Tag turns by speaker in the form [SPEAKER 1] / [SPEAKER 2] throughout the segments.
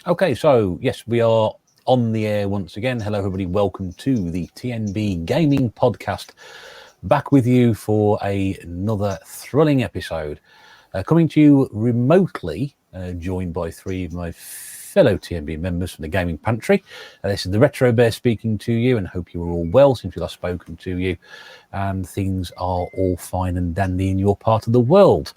[SPEAKER 1] Okay, so yes, we are on the air once again. Hello, everybody. Welcome to the tNb Gaming Podcast. Back with you for another thrilling episode. Coming to you remotely, joined by three of my fellow tNb members from the Gaming Pantry. This is the Retro Bear speaking to you, and hope you are all well since we last spoken to you, and things are all fine and dandy in your part of the world.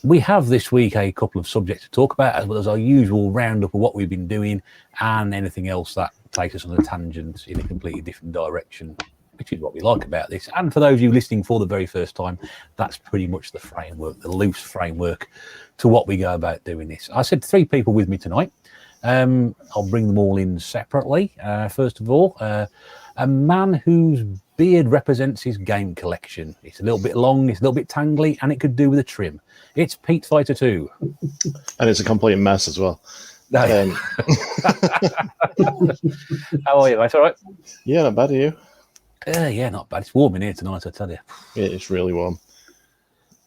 [SPEAKER 1] We have this week a couple of subjects to talk about, as well as our usual roundup of what we've been doing and anything else that takes us on a tangent in a completely different direction, which is what we like about this. And for those of you listening for the very first time, that's pretty much the framework, the loose framework to what we go about doing this. I said three people with me tonight. I'll bring them all in separately. First of all, a man whose beard represents his game collection. It's a little bit long, it's a little bit tangly, and it could do with a trim. It's Pete Fighter 2.
[SPEAKER 2] And it's a complete mess as well.
[SPEAKER 1] How are you, mate? All right?
[SPEAKER 2] Yeah, not bad, are you?
[SPEAKER 1] Yeah, not bad. It's warm in here tonight, I tell you.
[SPEAKER 2] Yeah, it's really warm.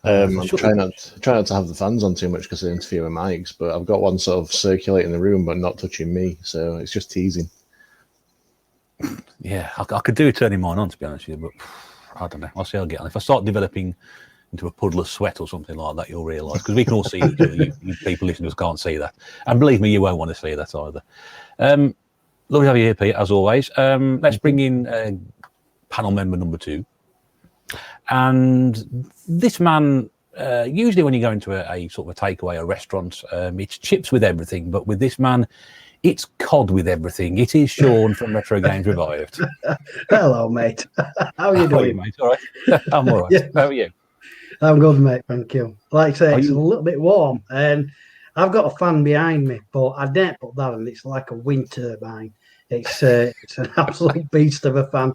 [SPEAKER 2] I'm trying not to have the fans on too much because they interfere with mics, but I've got one sort of circulating the room but not touching me, so it's just teasing.
[SPEAKER 1] Yeah, I could do turning mine on, to be honest with you, but I don't know. I'll see how I get on. If I start developing into a puddle of sweat or something like that, you'll realise, because we can all see each other. You people listening to us can't see that. And believe me, you won't want to see that either. Lovely to have you here, Pete, as always. Let's bring in panel member number 2. And this man, usually when you go into a sort of a takeaway, a restaurant, it's chips with everything. But with this man, it's cod with everything. It is Sean from Retro Games Revived.
[SPEAKER 3] Hello, mate. How are you doing?
[SPEAKER 1] How are you, mate? All right. I'm all right.
[SPEAKER 3] Yeah.
[SPEAKER 1] How are you?
[SPEAKER 3] I'm good, mate. Thank you. Like I say, it's a little bit warm, and I've got a fan behind me, but I daren't put that on. It's like a wind turbine. It's an absolute beast of a fan.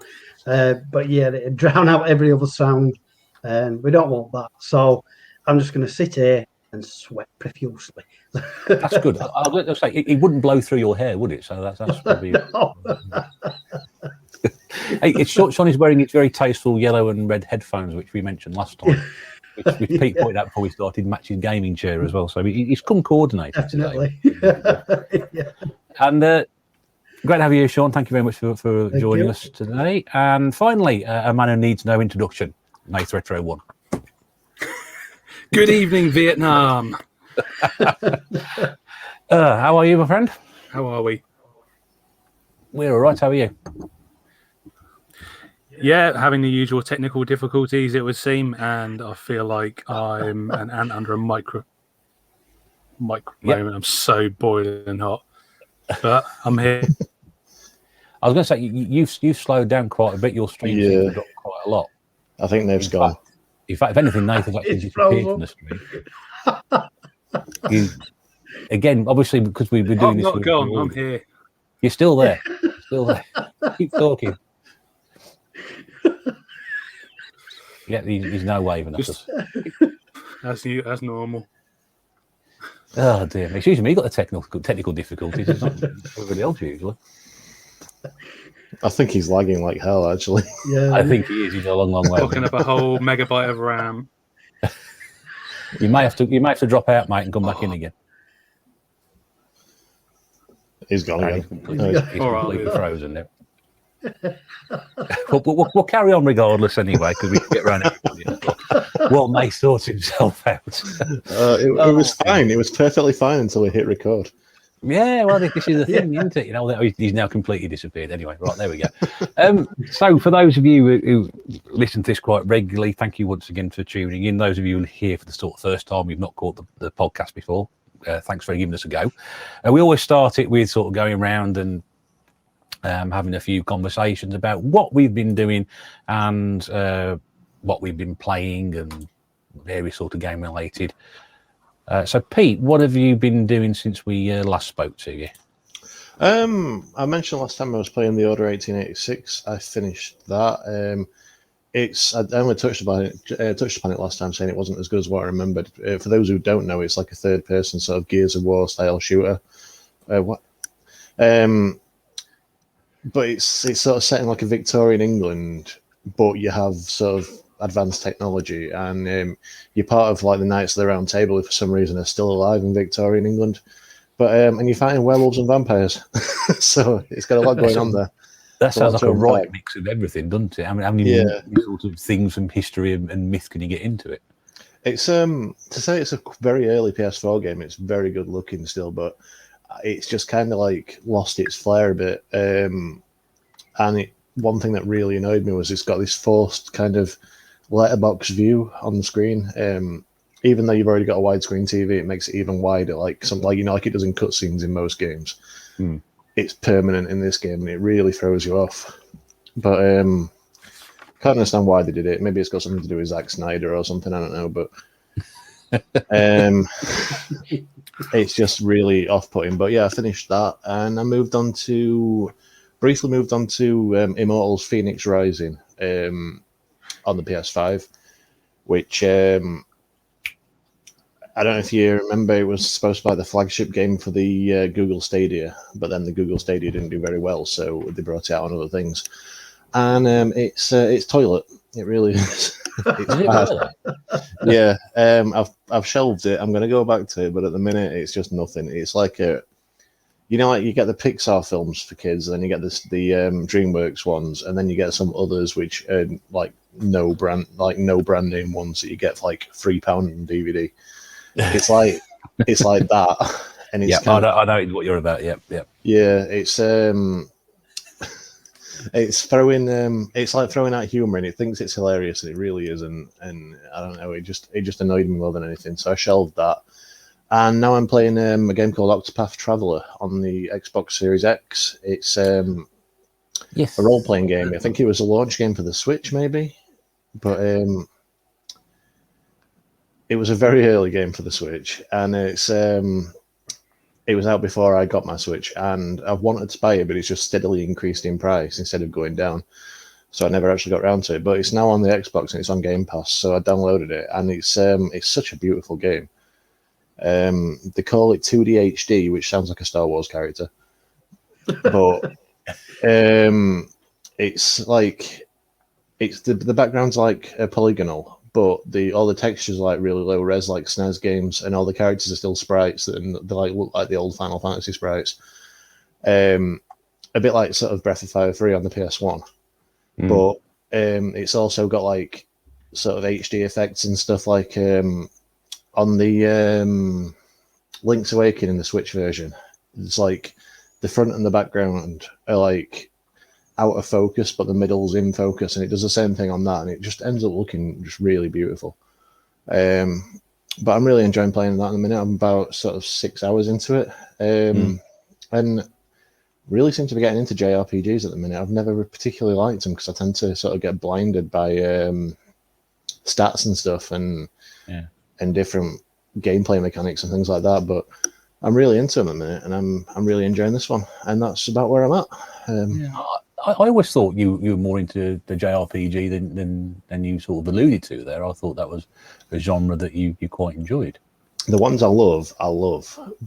[SPEAKER 3] But yeah, it drown out every other sound, and we don't want that. So I'm just going to sit here and sweat profusely.
[SPEAKER 1] That's good. I was going to say, it wouldn't blow through your hair, would it? So that's probably...
[SPEAKER 3] No.
[SPEAKER 1] Hey, Sean is wearing his very tasteful yellow and red headphones, which we mentioned last time, which Pete pointed out before we started, match his gaming chair as well. So he's come coordinated.
[SPEAKER 3] Definitely.
[SPEAKER 1] Yeah. And great to have you here, Sean. Thank you very much for joining us today. And finally, a man who needs no introduction, Nath Retro 1.
[SPEAKER 4] Good evening, Vietnam.
[SPEAKER 1] How are you, my friend?
[SPEAKER 4] How are we?
[SPEAKER 1] We're all right. How are you?
[SPEAKER 4] Yeah, having the usual technical difficulties, it would seem, and I feel like I'm an ant under a microphone. I'm so boiling hot, but I'm here.
[SPEAKER 1] I was going to say, you've slowed down quite a bit. Your stream seems to drop quite a lot.
[SPEAKER 2] I think Nate's gone.
[SPEAKER 1] In fact, if anything, Nathan's actually disappeared from the screen. Again, obviously, because we've been doing this.
[SPEAKER 4] I'm not gone. I'm here.
[SPEAKER 1] You're still there. Still there. Keep talking. Yeah, he's no waving at us.
[SPEAKER 4] That's normal.
[SPEAKER 1] Oh dear. Excuse me, you got the technical difficulties. It's not everybody else usually.
[SPEAKER 2] I think he's lagging like hell, actually.
[SPEAKER 3] Yeah,
[SPEAKER 1] I think he is. He's a long way.
[SPEAKER 4] Talking up a whole megabyte of RAM.
[SPEAKER 1] You may have to drop out, mate, and come back in again.
[SPEAKER 2] He's gone again.
[SPEAKER 1] He's completely frozen now. We'll carry on regardless anyway, because we can get around it. Well, May sorts himself out.
[SPEAKER 2] It was fine. It was perfectly fine until we hit record.
[SPEAKER 1] Yeah, well, this is the thing, isn't it? You know, he's now completely disappeared. Anyway, right, there we go. So for those of you who listen to this quite regularly, thank you once again for tuning in. Those of you who are here for the sort of first time, you've not caught the podcast before, thanks for giving us a go. We always start it with sort of going around and having a few conversations about what we've been doing and what we've been playing and various sort of game related. So Pete, what have you been doing since we last spoke to you?
[SPEAKER 2] I mentioned last time I was playing the Order 1886. I finished that. I only touched upon it last time, saying it wasn't as good as what I remembered. For those who don't know, it's like a third-person sort of Gears of War style shooter. But it's sort of set in like a Victorian England, but you have sort of advanced technology, and you're part of like the Knights of the Round Table, who for some reason are still alive in Victorian England. But and you're fighting werewolves and vampires, so it's got a lot going on there.
[SPEAKER 1] That sounds like a right mix of everything, doesn't it? I mean, how many sort of things from history and myth can you get into it?
[SPEAKER 2] It's to say it's a very early PS4 game. It's very good looking still, but it's just kind of like lost its flair a bit. One thing that really annoyed me was it's got this forced kind of letterbox view on the screen. Even though you've already got a widescreen TV, it makes it even wider, like like it does in cutscenes in most games. It's permanent in this game, and it really throws you off. But can't understand why they did it. Maybe it's got something to do with Zack Snyder or something. I don't know, but it's just really off-putting. But yeah, I finished that, and I briefly moved on to Immortals: Phoenix Rising on the PS5, which I don't know if you remember, it was supposed to be like the flagship game for the Google Stadia, but then the Google Stadia didn't do very well, so they brought it out on other things. And it's toilet. It really is. It's bad. Yeah, I've shelved it. I'm going to go back to it, but at the minute it's just nothing. It's like like you get the Pixar films for kids, and then you get the DreamWorks ones, and then you get some others which are like no brand name ones that you get for like £3 on DVD. It's like that, and it's
[SPEAKER 1] I know what you're about. Yeah.
[SPEAKER 2] It's it's like throwing out humor, and it thinks it's hilarious, and it really isn't. And I don't know, it just annoyed me more than anything, so I shelved that. And now I'm playing a game called Octopath Traveler on the Xbox Series X. It's a role-playing game. I think it was a launch game for the Switch, maybe, but it was a very early game for the Switch, and it was out before I got my Switch, and I've wanted to buy it, but it's just steadily increased in price instead of going down. So I never actually got around to it, but it's now on the Xbox and it's on Game Pass, so I downloaded it, and it's such a beautiful game. They call it 2D HD, which sounds like a Star Wars character, but it's like the background's like a polygonal. But all the textures are like really low res, like SNES games, and all the characters are still sprites, and they like look like the old Final Fantasy sprites. A bit like sort of Breath of Fire 3 on the PS1, but it's also got like sort of HD effects and stuff like on the Link's Awakening, the Switch version. It's like the front and the background are like out of focus, but the middle's in focus, and it does the same thing on that, and it just ends up looking just really beautiful. But I'm really enjoying playing that in a minute. I'm about sort of 6 hours into it, and really seem to be getting into JRPGs at the minute. I've never particularly liked them because I tend to sort of get blinded by stats and stuff and different gameplay mechanics and things like that. But I'm really into them at the minute, and I'm really enjoying this one, and that's about where I'm at.
[SPEAKER 1] I always thought you were more into the JRPG than you sort of alluded to there. I thought that was a genre that you quite enjoyed.
[SPEAKER 2] The ones I love,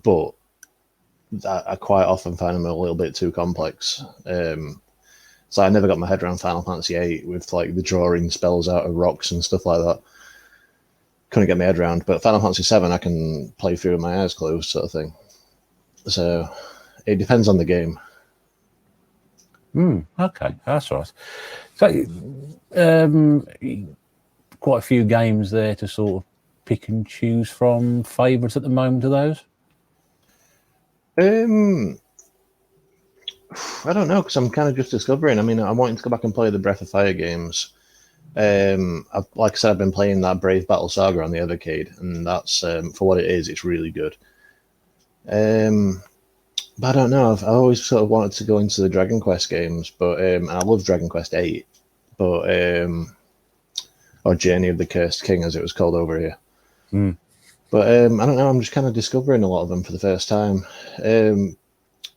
[SPEAKER 2] but I quite often find them a little bit too complex. So I never got my head around Final Fantasy VIII with like the drawing spells out of rocks and stuff like that. Couldn't get my head around. But Final Fantasy VII I can play through with my eyes closed, sort of thing. So it depends on the game.
[SPEAKER 1] Okay, that's right. So, quite a few games there to sort of pick and choose from. Favourites at the moment, are those?
[SPEAKER 2] I don't know, because I'm kind of just discovering. I mean, I'm wanting to go back and play the Breath of Fire games. Like I said, I've been playing that Brave Battle Saga on the Evercade, and that's for what it is, it's really good. But I don't know. I've always sort of wanted to go into the Dragon Quest games, but and I love Dragon Quest VIII, but or Journey of the Cursed King, as it was called over here. But I don't know. I'm just kind of discovering a lot of them for the first time.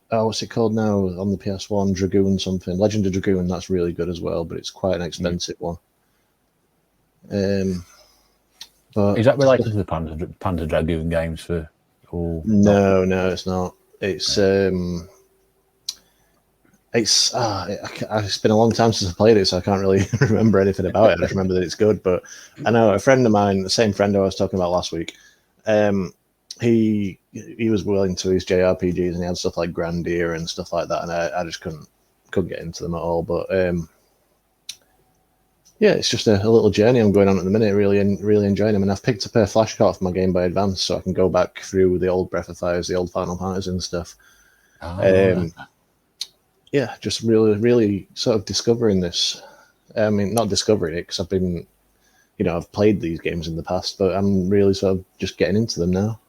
[SPEAKER 2] What's it called now on the PS1? Dragoon something. Legend of Dragoon. That's really good as well, but it's quite an expensive one. But
[SPEAKER 1] is that related to the Panzer Dragoon games or
[SPEAKER 2] no, it's not. It's been a long time since I played it, so I can't really remember anything about it. I just remember that it's good. But I know a friend of mine, the same friend I was talking about last week, he was well into his JRPGs, and he had stuff like Grandia and stuff like that, and I just couldn't get into them at all. But yeah, it's just a little journey I'm going on at the minute. Really enjoying them, and I've picked up a flash card for my Game Boy Advance, so I can go back through the old Breath of Fire, the old Final Fantasy and stuff. Yeah, just really sort of discovering this. I mean, not discovering it because I've been, I've played these games in the past, but I'm really sort of just getting into them now.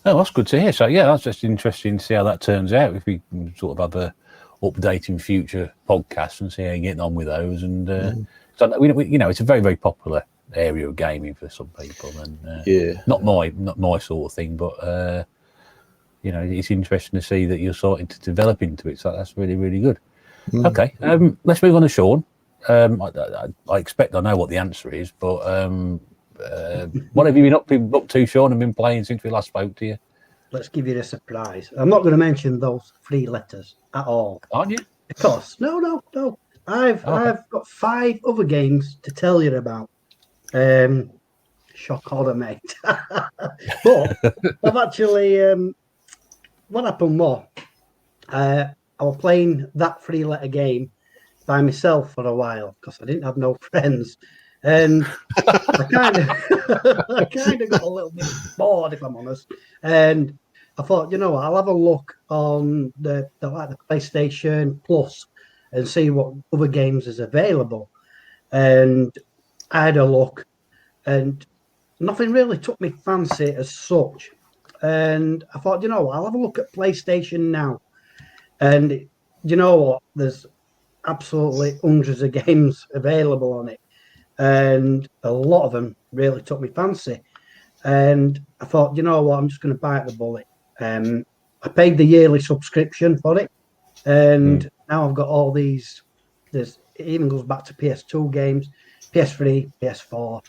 [SPEAKER 1] Oh, that's good to hear. So, yeah, that's just interesting to see how that turns out. If we can sort of have a update in future podcasts and see how you're getting on with those. And so, it's a very, very popular area of gaming for some people. And not my sort of thing, but it's interesting to see that you're starting to develop into it. So that's really, really good. Okay, let's move on to Sean. I expect I know what the answer is, but what have you been up to, Sean, and been playing since we last spoke to you?
[SPEAKER 3] Let's give you a surprise. I'm not going to mention those 3 letters at all.
[SPEAKER 1] Aren't you?
[SPEAKER 3] Because no. I've got 5 other games to tell you about. Shock horror, mate. But I've actually what happened was I was playing that 3-letter game by myself for a while because I didn't have no friends. And I kind of got a little bit bored, if I'm honest. And I thought, I'll have a look on the PlayStation Plus and see what other games is available. And I had a look, and nothing really took me fancy as such. And I thought, I'll have a look at PlayStation Now. And you know what? There's absolutely hundreds of games available on it. And a lot of them really took me fancy. And I thought, I'm just going to bite the bullet. I paid the yearly subscription for it. And now I've got all these. It even goes back to PS2 games, PS3, PS4.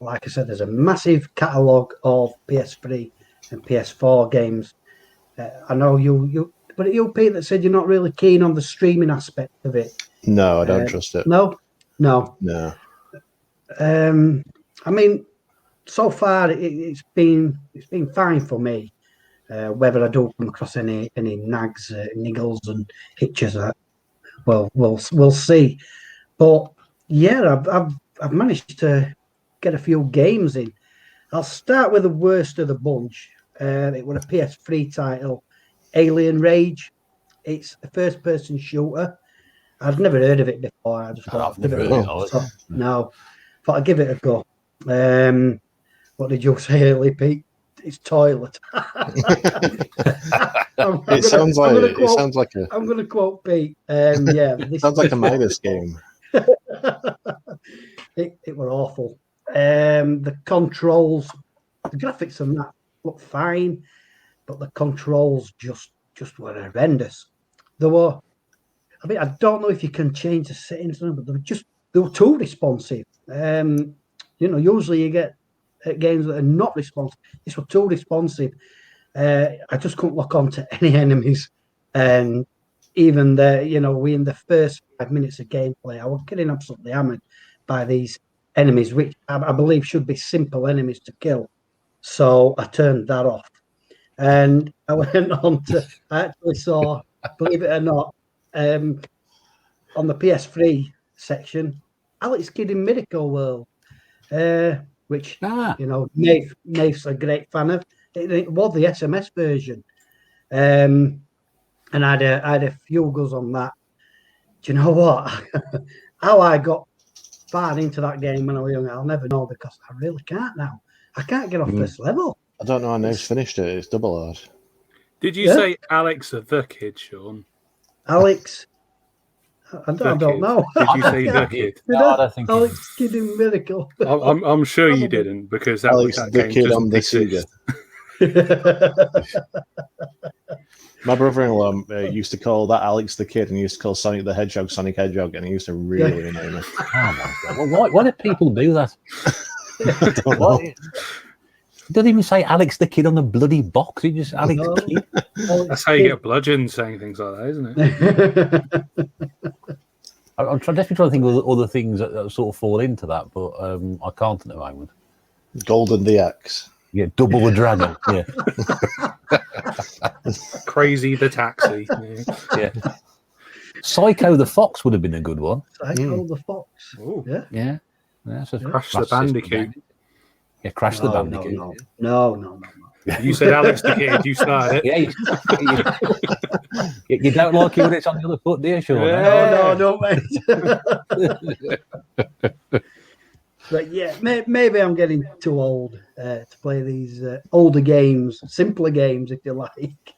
[SPEAKER 3] Like I said, there's a massive catalogue of PS3 and PS4 games. I know but you, Pete, that said you're not really keen on the streaming aspect of it.
[SPEAKER 2] No, I don't trust it.
[SPEAKER 3] No. I mean, so far it's been fine for me. Whether I do come across any nags, niggles, and hitches, well, we'll see. But yeah, I've managed to get a few games in. I'll start with the worst of the bunch. It was a PS3 title, Alien Rage. It's a first-person shooter. I'd never heard of it before. I just thought, thought I'd give it a go. What did you say earlier, Pete? It's toilet.
[SPEAKER 2] It sounds like a.
[SPEAKER 3] I'm going to quote Pete. This
[SPEAKER 2] sounds like a Midas game.
[SPEAKER 3] It were awful. The controls, the graphics on that look fine, but the controls just were horrendous. They were. I mean, I don't know if you can change the settings, but they were too responsive. Usually you get games that are not responsive. This was too responsive. I just couldn't lock on to any enemies. And even in the first 5 minutes of gameplay, I was getting absolutely hammered by these enemies, which I believe should be simple enemies to kill. So I turned that off. And I went on I actually saw, believe it or not, on the PS3 section, Alex Kidd in Miracle World, which Nate's a great fan of. It was the SMS version, and I had a few goes on that. Do you know what? How I got far into that game when I was young, I'll never know, because I really can't now. I can't get off this level.
[SPEAKER 2] I don't know how Nate's finished it. It's double hard.
[SPEAKER 4] Did you say Alex the Kid, Sean?
[SPEAKER 3] Alex, I don't know.
[SPEAKER 4] Did you say the Kid?
[SPEAKER 1] No, I don't think
[SPEAKER 3] Alex Kidd in Miracle.
[SPEAKER 4] I'm sure you didn't, because
[SPEAKER 2] Alex
[SPEAKER 4] that
[SPEAKER 2] the
[SPEAKER 4] game
[SPEAKER 2] Kid on the Sega. My brother-in-law used to call that Alex the Kid, and he used to call Sonic the Hedgehog Sonic Hedgehog, and he used to really annoy me.
[SPEAKER 1] Oh my God. Well, why do people do that?
[SPEAKER 2] I don't know.
[SPEAKER 1] He doesn't even say Alex the Kid on the bloody box. He just Alex the Kid.
[SPEAKER 4] That's how you get bludgeoned saying things like that, isn't it?
[SPEAKER 1] I'm definitely trying to think of other things that sort of fall into that, but I can't at the moment.
[SPEAKER 2] Golden the Axe.
[SPEAKER 1] Yeah, Double the Dragon. Yeah.
[SPEAKER 4] Crazy the Taxi.
[SPEAKER 1] Yeah. Psycho the Fox would have been a good one.
[SPEAKER 3] Psycho the Fox.
[SPEAKER 4] Ooh.
[SPEAKER 3] Yeah.
[SPEAKER 1] Yeah. That's a
[SPEAKER 4] Crash the
[SPEAKER 1] Master System
[SPEAKER 4] Bandicoot.
[SPEAKER 1] game. Yeah, Crash the Bandicoot.
[SPEAKER 3] No.
[SPEAKER 4] You said Alex the Kid. You started it.
[SPEAKER 1] Yeah, you don't like it when it's on the other foot, do you, Sean?
[SPEAKER 4] Yeah.
[SPEAKER 3] No, mate. But yeah, maybe I'm getting too old to play these older games, simpler games, if you like.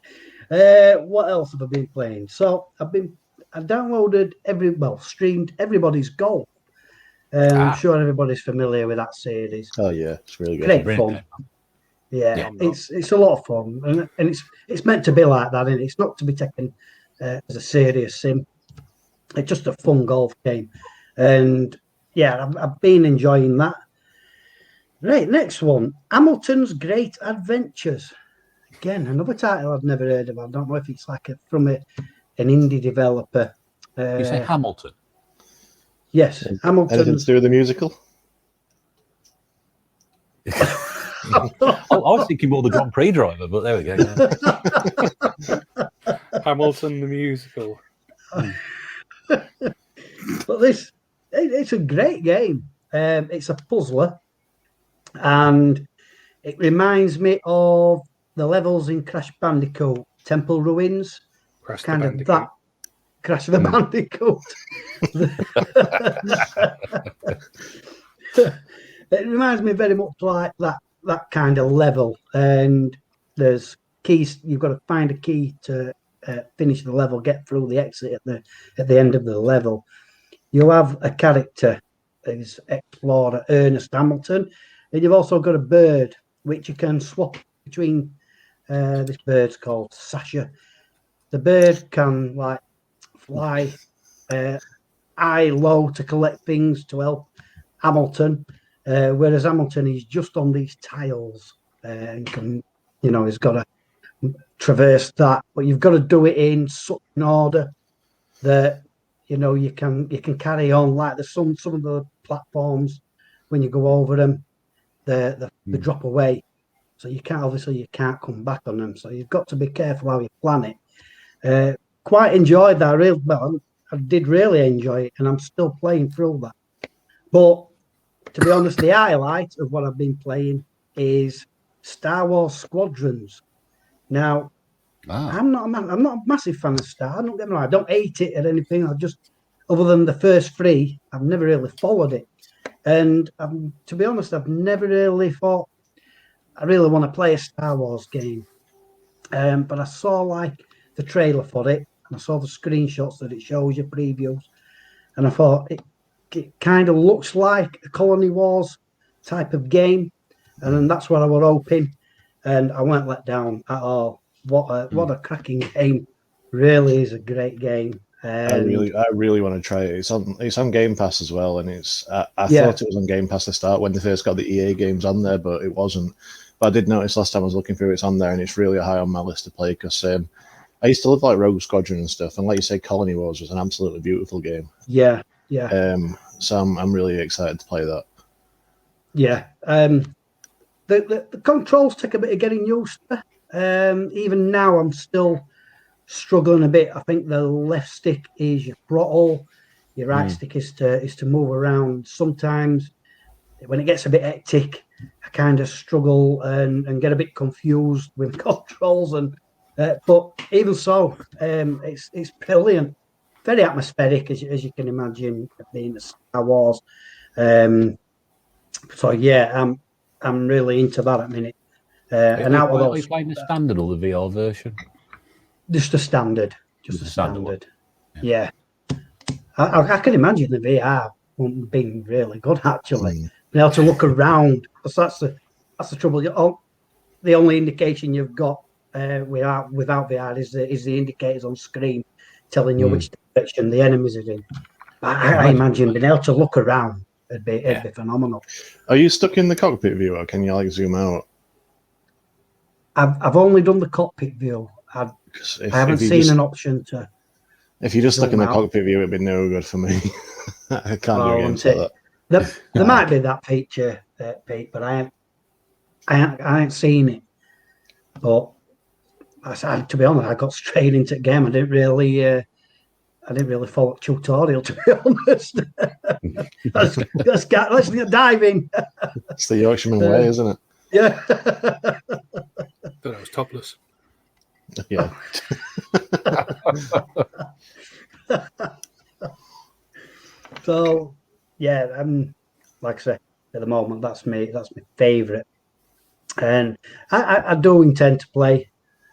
[SPEAKER 3] What else have I been playing? So I downloaded streamed Everybody's Golf. I'm sure everybody's familiar with that series.
[SPEAKER 2] Oh yeah, it's really good.
[SPEAKER 3] Great fun. Yeah, it's a lot of fun, and it's meant to be like that, and it's not to be taken as a serious sim. It's just a fun golf game, and yeah, I've been enjoying that. Right, next one, Hamilton's Great Adventures. Again, another title I've never heard of. I don't know if it's like from an indie developer.
[SPEAKER 1] You say Hamilton?
[SPEAKER 3] Yes, Hamilton.
[SPEAKER 2] Anything to do with the musical?
[SPEAKER 1] I was thinking more the Grand Prix driver, but there we go. Yeah.
[SPEAKER 4] Hamilton the musical.
[SPEAKER 3] But it's a great game. It's a puzzler, and it reminds me of the levels in Crash Bandicoot Temple Ruins.
[SPEAKER 4] Crash
[SPEAKER 3] kind
[SPEAKER 4] the
[SPEAKER 3] of
[SPEAKER 4] Bandicoot.
[SPEAKER 3] that Crash the Bandicoot. It reminds me very much like that kind of level, and there's keys. You've got to find a key to finish the level, get through the exit at the end of the level. You have a character, is explorer Ernest Hamilton, and you've also got a bird which you can swap between. This bird's called Sasha. The bird can like fly eye low to collect things to help Hamilton, whereas Hamilton is just on these tiles and can, he's got to traverse that, but you've got to do it in such an order that you can carry on. Like there's some of the platforms when you go over them, they drop away, so you can't come back on them. So you've got to be careful how you plan it. Quite enjoyed that. I did really enjoy it, and I'm still playing through that. But to be honest, the highlight of what I've been playing is Star Wars Squadrons. Now, I'm not a massive fan of Star. Don't get me wrong. I don't hate it or anything. Other than the first three, I've never really followed it. And to be honest, I've never really thought I really want to play a Star Wars game. But I saw like the trailer for it, and I saw the screenshots that it shows you, previews, and I thought it kind of looks like a Colony Wars type of game, and then that's what I was hoping, and I weren't let down at all. What a cracking game! Really is a great game.
[SPEAKER 2] I really want to try it. It's on Game Pass as well, and I thought it was on Game Pass to start when they first got the EA games on there, but it wasn't. But I did notice last time I was looking through it's on there, and it's really high on my list to play because I used to love like Rogue Squadron and stuff, and like you say, Colony Wars was an absolutely beautiful game.
[SPEAKER 3] Yeah.
[SPEAKER 2] So I'm really excited to play that.
[SPEAKER 3] Yeah. The controls take a bit of getting used to. Even now, I'm still struggling a bit. I think the left stick is your throttle, your right stick is to move around. Sometimes when it gets a bit hectic, I kind of struggle and get a bit confused with controls. But even so, it's brilliant, very atmospheric as you can imagine, being a Star Wars. So yeah, I'm really into that at the minute.
[SPEAKER 1] Are you playing the standard or the VR version?
[SPEAKER 3] Just the standard. Just the standard. Yeah. I can imagine the VR being really good, actually. Being able to look around, because that's the trouble. The only indication you've got without VR is the indicators on screen telling you which direction the enemies are in. I imagine being able to look around it'd be phenomenal.
[SPEAKER 2] Are you stuck in the cockpit view, or can you like zoom out?
[SPEAKER 3] I've only done the cockpit view. I haven't seen an option to.
[SPEAKER 2] If you're just stuck in the cockpit view, it'd be no good for me. I can't do games like that.
[SPEAKER 3] There might be that feature, Pete, but I ain't seen it, but to be honest, I got straight into the game. I didn't really follow the tutorial, to be honest. let's dive in.
[SPEAKER 2] It's the Yorkshireman way, isn't it?
[SPEAKER 3] Yeah.
[SPEAKER 4] Thought that was topless.
[SPEAKER 2] Yeah.
[SPEAKER 3] So, yeah, like I say, at the moment, that's my favourite, and I do intend to play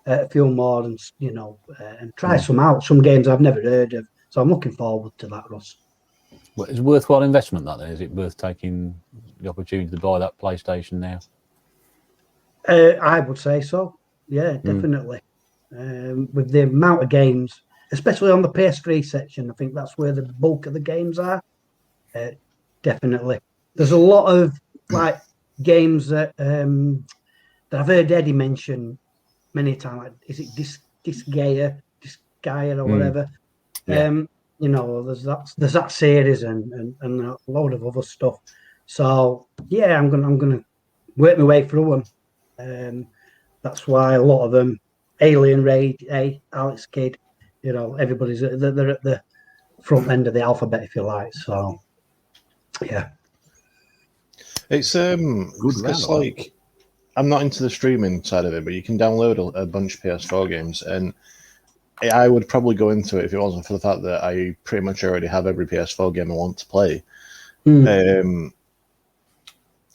[SPEAKER 3] a few more, and and try some games I've never heard of. So I'm looking forward to that, Russ.
[SPEAKER 1] Well, it's a worthwhile investment, that then. Is it worth taking the opportunity to buy that PlayStation now?
[SPEAKER 3] I would say so. Yeah, definitely. With the amount of games, especially on the PS3 section, I think that's where the bulk of the games are. Definitely. There's a lot of like games that I've heard Eddie mention many times. Like, is it Disgaea or whatever?
[SPEAKER 1] Yeah.
[SPEAKER 3] There's that series and a load of other stuff. So yeah, I'm gonna work my way through them. That's why a lot of them, Alien Raid, Alex Kidd, everybody's they're at the front end of the alphabet, if you like. So yeah,
[SPEAKER 2] it's like, I'm not into the streaming side of it, but you can download a bunch of PS4 games, and I would probably go into it if it wasn't for the fact that I pretty much already have every PS4 game I want to play.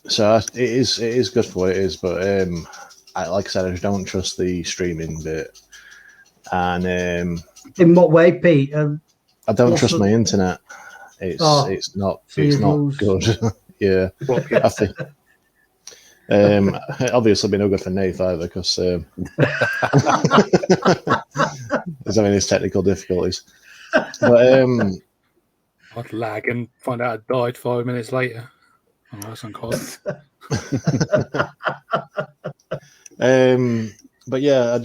[SPEAKER 2] So it is good for what it is, but like I said, I don't trust the streaming bit. And
[SPEAKER 3] in what way, Pete?
[SPEAKER 2] I don't trust my internet. It's not good. Yeah, I think. Obviously, be no good for Nath either, because he's having his technical difficulties. But
[SPEAKER 4] I'd lag and find out I died 5 minutes later. Oh, that's uncommon.
[SPEAKER 2] But yeah, I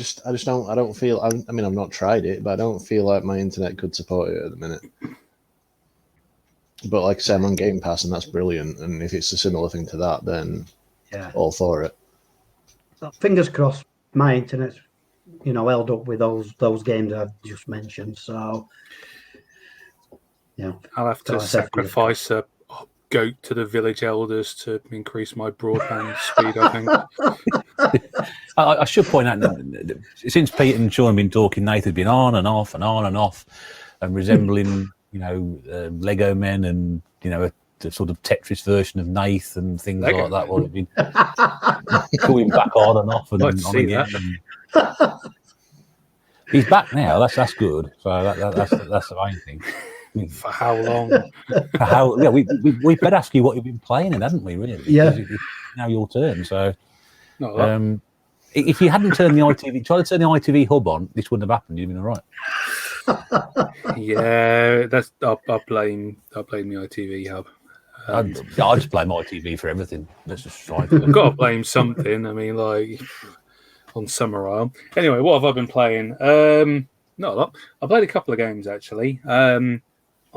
[SPEAKER 2] don't feel. I mean, I've not tried it, but I don't feel like my internet could support it at the minute. But like I say, I'm on Game Pass, and that's brilliant. And if it's a similar thing to that, then all for it.
[SPEAKER 3] So fingers crossed, my internet's held up with those games I've just mentioned. So yeah,
[SPEAKER 4] I'll have to sacrifice a goat to the village elders to increase my broadband speed, I think.
[SPEAKER 1] I should point out that since Pete and Sean have been talking, Nathan's been on and off and on and off, and resembling, Lego men and, the sort of Tetris version of Nath and things like that. Well, been going back on and off and on again. He's back now. That's good. So that's the main thing.
[SPEAKER 4] For how long?
[SPEAKER 1] Yeah, we better ask you what you've been playing in, hadn't we? Really?
[SPEAKER 3] Yeah.
[SPEAKER 1] It's now your turn. So, if you hadn't tried to turn the ITV hub on, this wouldn't have happened. You'd have been all right.
[SPEAKER 4] Yeah, I blame the ITV hub.
[SPEAKER 1] I just blame ITV for everything. Let's just try.
[SPEAKER 4] I've got to blame something. I mean, like on Summer Isle. Anyway, what have I been playing? Not a lot. I played a couple of games actually.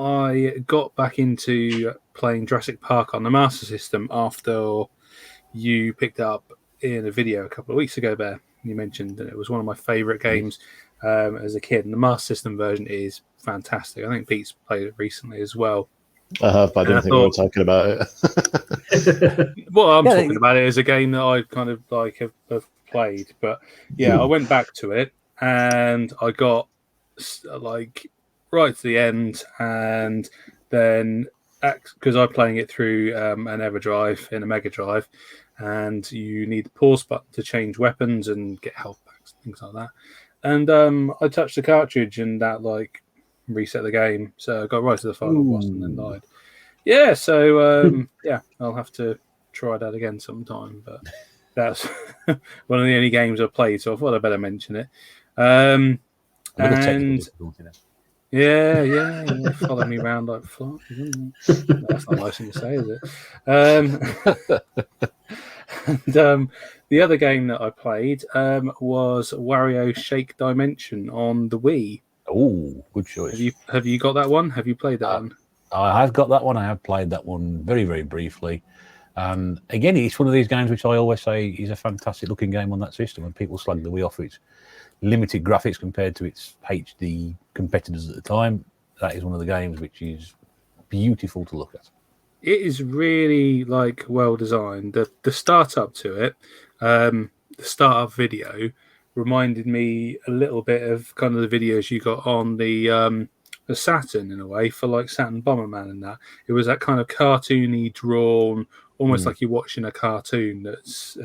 [SPEAKER 4] I got back into playing Jurassic Park on the Master System after you picked it up in a video a couple of weeks ago, Bear. You mentioned that it was one of my favourite games as a kid, and the Master System version is fantastic. I think Pete's played it recently as well.
[SPEAKER 2] I have, but I didn't think we were talking about it.
[SPEAKER 4] Well, I'm talking about it as a game that I kind of like have played. But yeah, I went back to it and I got like right to the end, and then because I'm playing it through an EverDrive in a Mega Drive, and you need the pause button to change weapons and get health packs, things like that. And I touched the cartridge and that like reset the game, so I got right to the final boss and then died. Yeah, so yeah, I'll have to try that again sometime. But that's one of the only games I've played, so I thought I'd better mention it. And yeah, follow me around like fly. That's not nice thing to say, is it? And the other game that I played was Wario Shake Dimension on the Wii.
[SPEAKER 1] Oh, good choice.
[SPEAKER 4] Have you got that one? Have you played that one?
[SPEAKER 1] I have got that one. I have played that one very, very briefly. Again, it's one of these games which I always say is a fantastic looking game on that system, and people slag the Wii off for its limited graphics compared to its HD competitors at the time. That is one of the games which is beautiful to look at.
[SPEAKER 4] It is really like well designed. The startup to it, the startup video reminded me a little bit of kind of the videos you got on the Saturn in a way, for like Saturn Bomberman and that. It was that kind of cartoony drawn, almost like you're watching a cartoon that's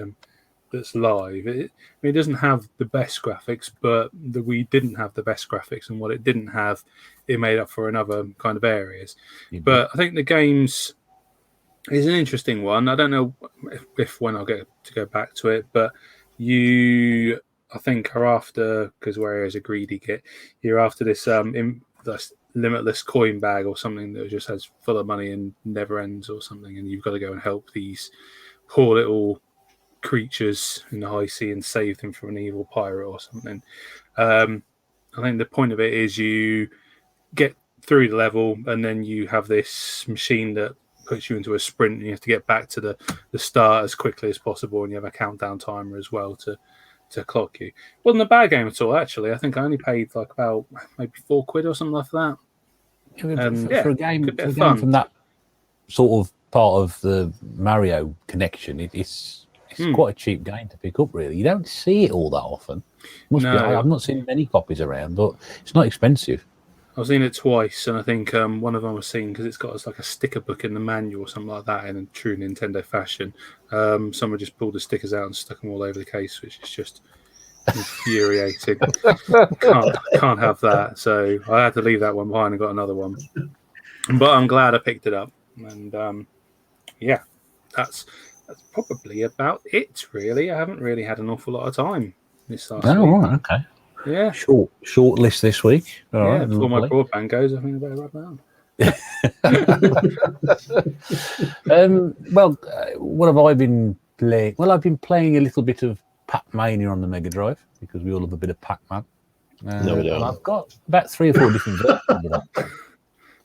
[SPEAKER 4] live. It doesn't have the best graphics, but we didn't have the best graphics, and what it didn't have, it made up for in other kind of areas. But I think the game's is an interesting one. I don't know if when I'll get to go back to it, but you, I think, are after, because where is a greedy git, you're after this this limitless coin bag or something that just has full of money and never ends or something, and you've got to go and help these poor little creatures in the high sea and save them from an evil pirate or something. I think the point of it is you get through the level, and then you have this machine that puts you into a sprint, and you have to get back to the start as quickly as possible, and you have a countdown timer as well to clock you. Wasn't a bad game at all, actually. I think I only paid like about maybe £4 or something like that.
[SPEAKER 1] For a game from that sort of part of the Mario connection, it's quite a cheap game to pick up, really. You don't see it all that often. I've not seen many copies around, but it's not expensive.
[SPEAKER 4] I've seen it twice, and I think one of them was seen because it's got like a sticker book in the manual or something like that in a true Nintendo fashion. Someone just pulled the stickers out and stuck them all over the case, which is just infuriating. Can't have that. So I had to leave that one behind and got another one. But I'm glad I picked it up. And that's probably about it, really. I haven't really had an awful lot of time this last week.
[SPEAKER 1] Right, okay.
[SPEAKER 4] Yeah,
[SPEAKER 1] short list this week. All right,
[SPEAKER 4] before my broadband goes, I think I better wrap that up.
[SPEAKER 1] What have I been playing? Well, I've been playing a little bit of Pac-Mania on the Mega Drive, because we all love a bit of Pac-Man.
[SPEAKER 2] No, we don't.
[SPEAKER 1] I've got about 3 or 4 different versions of that.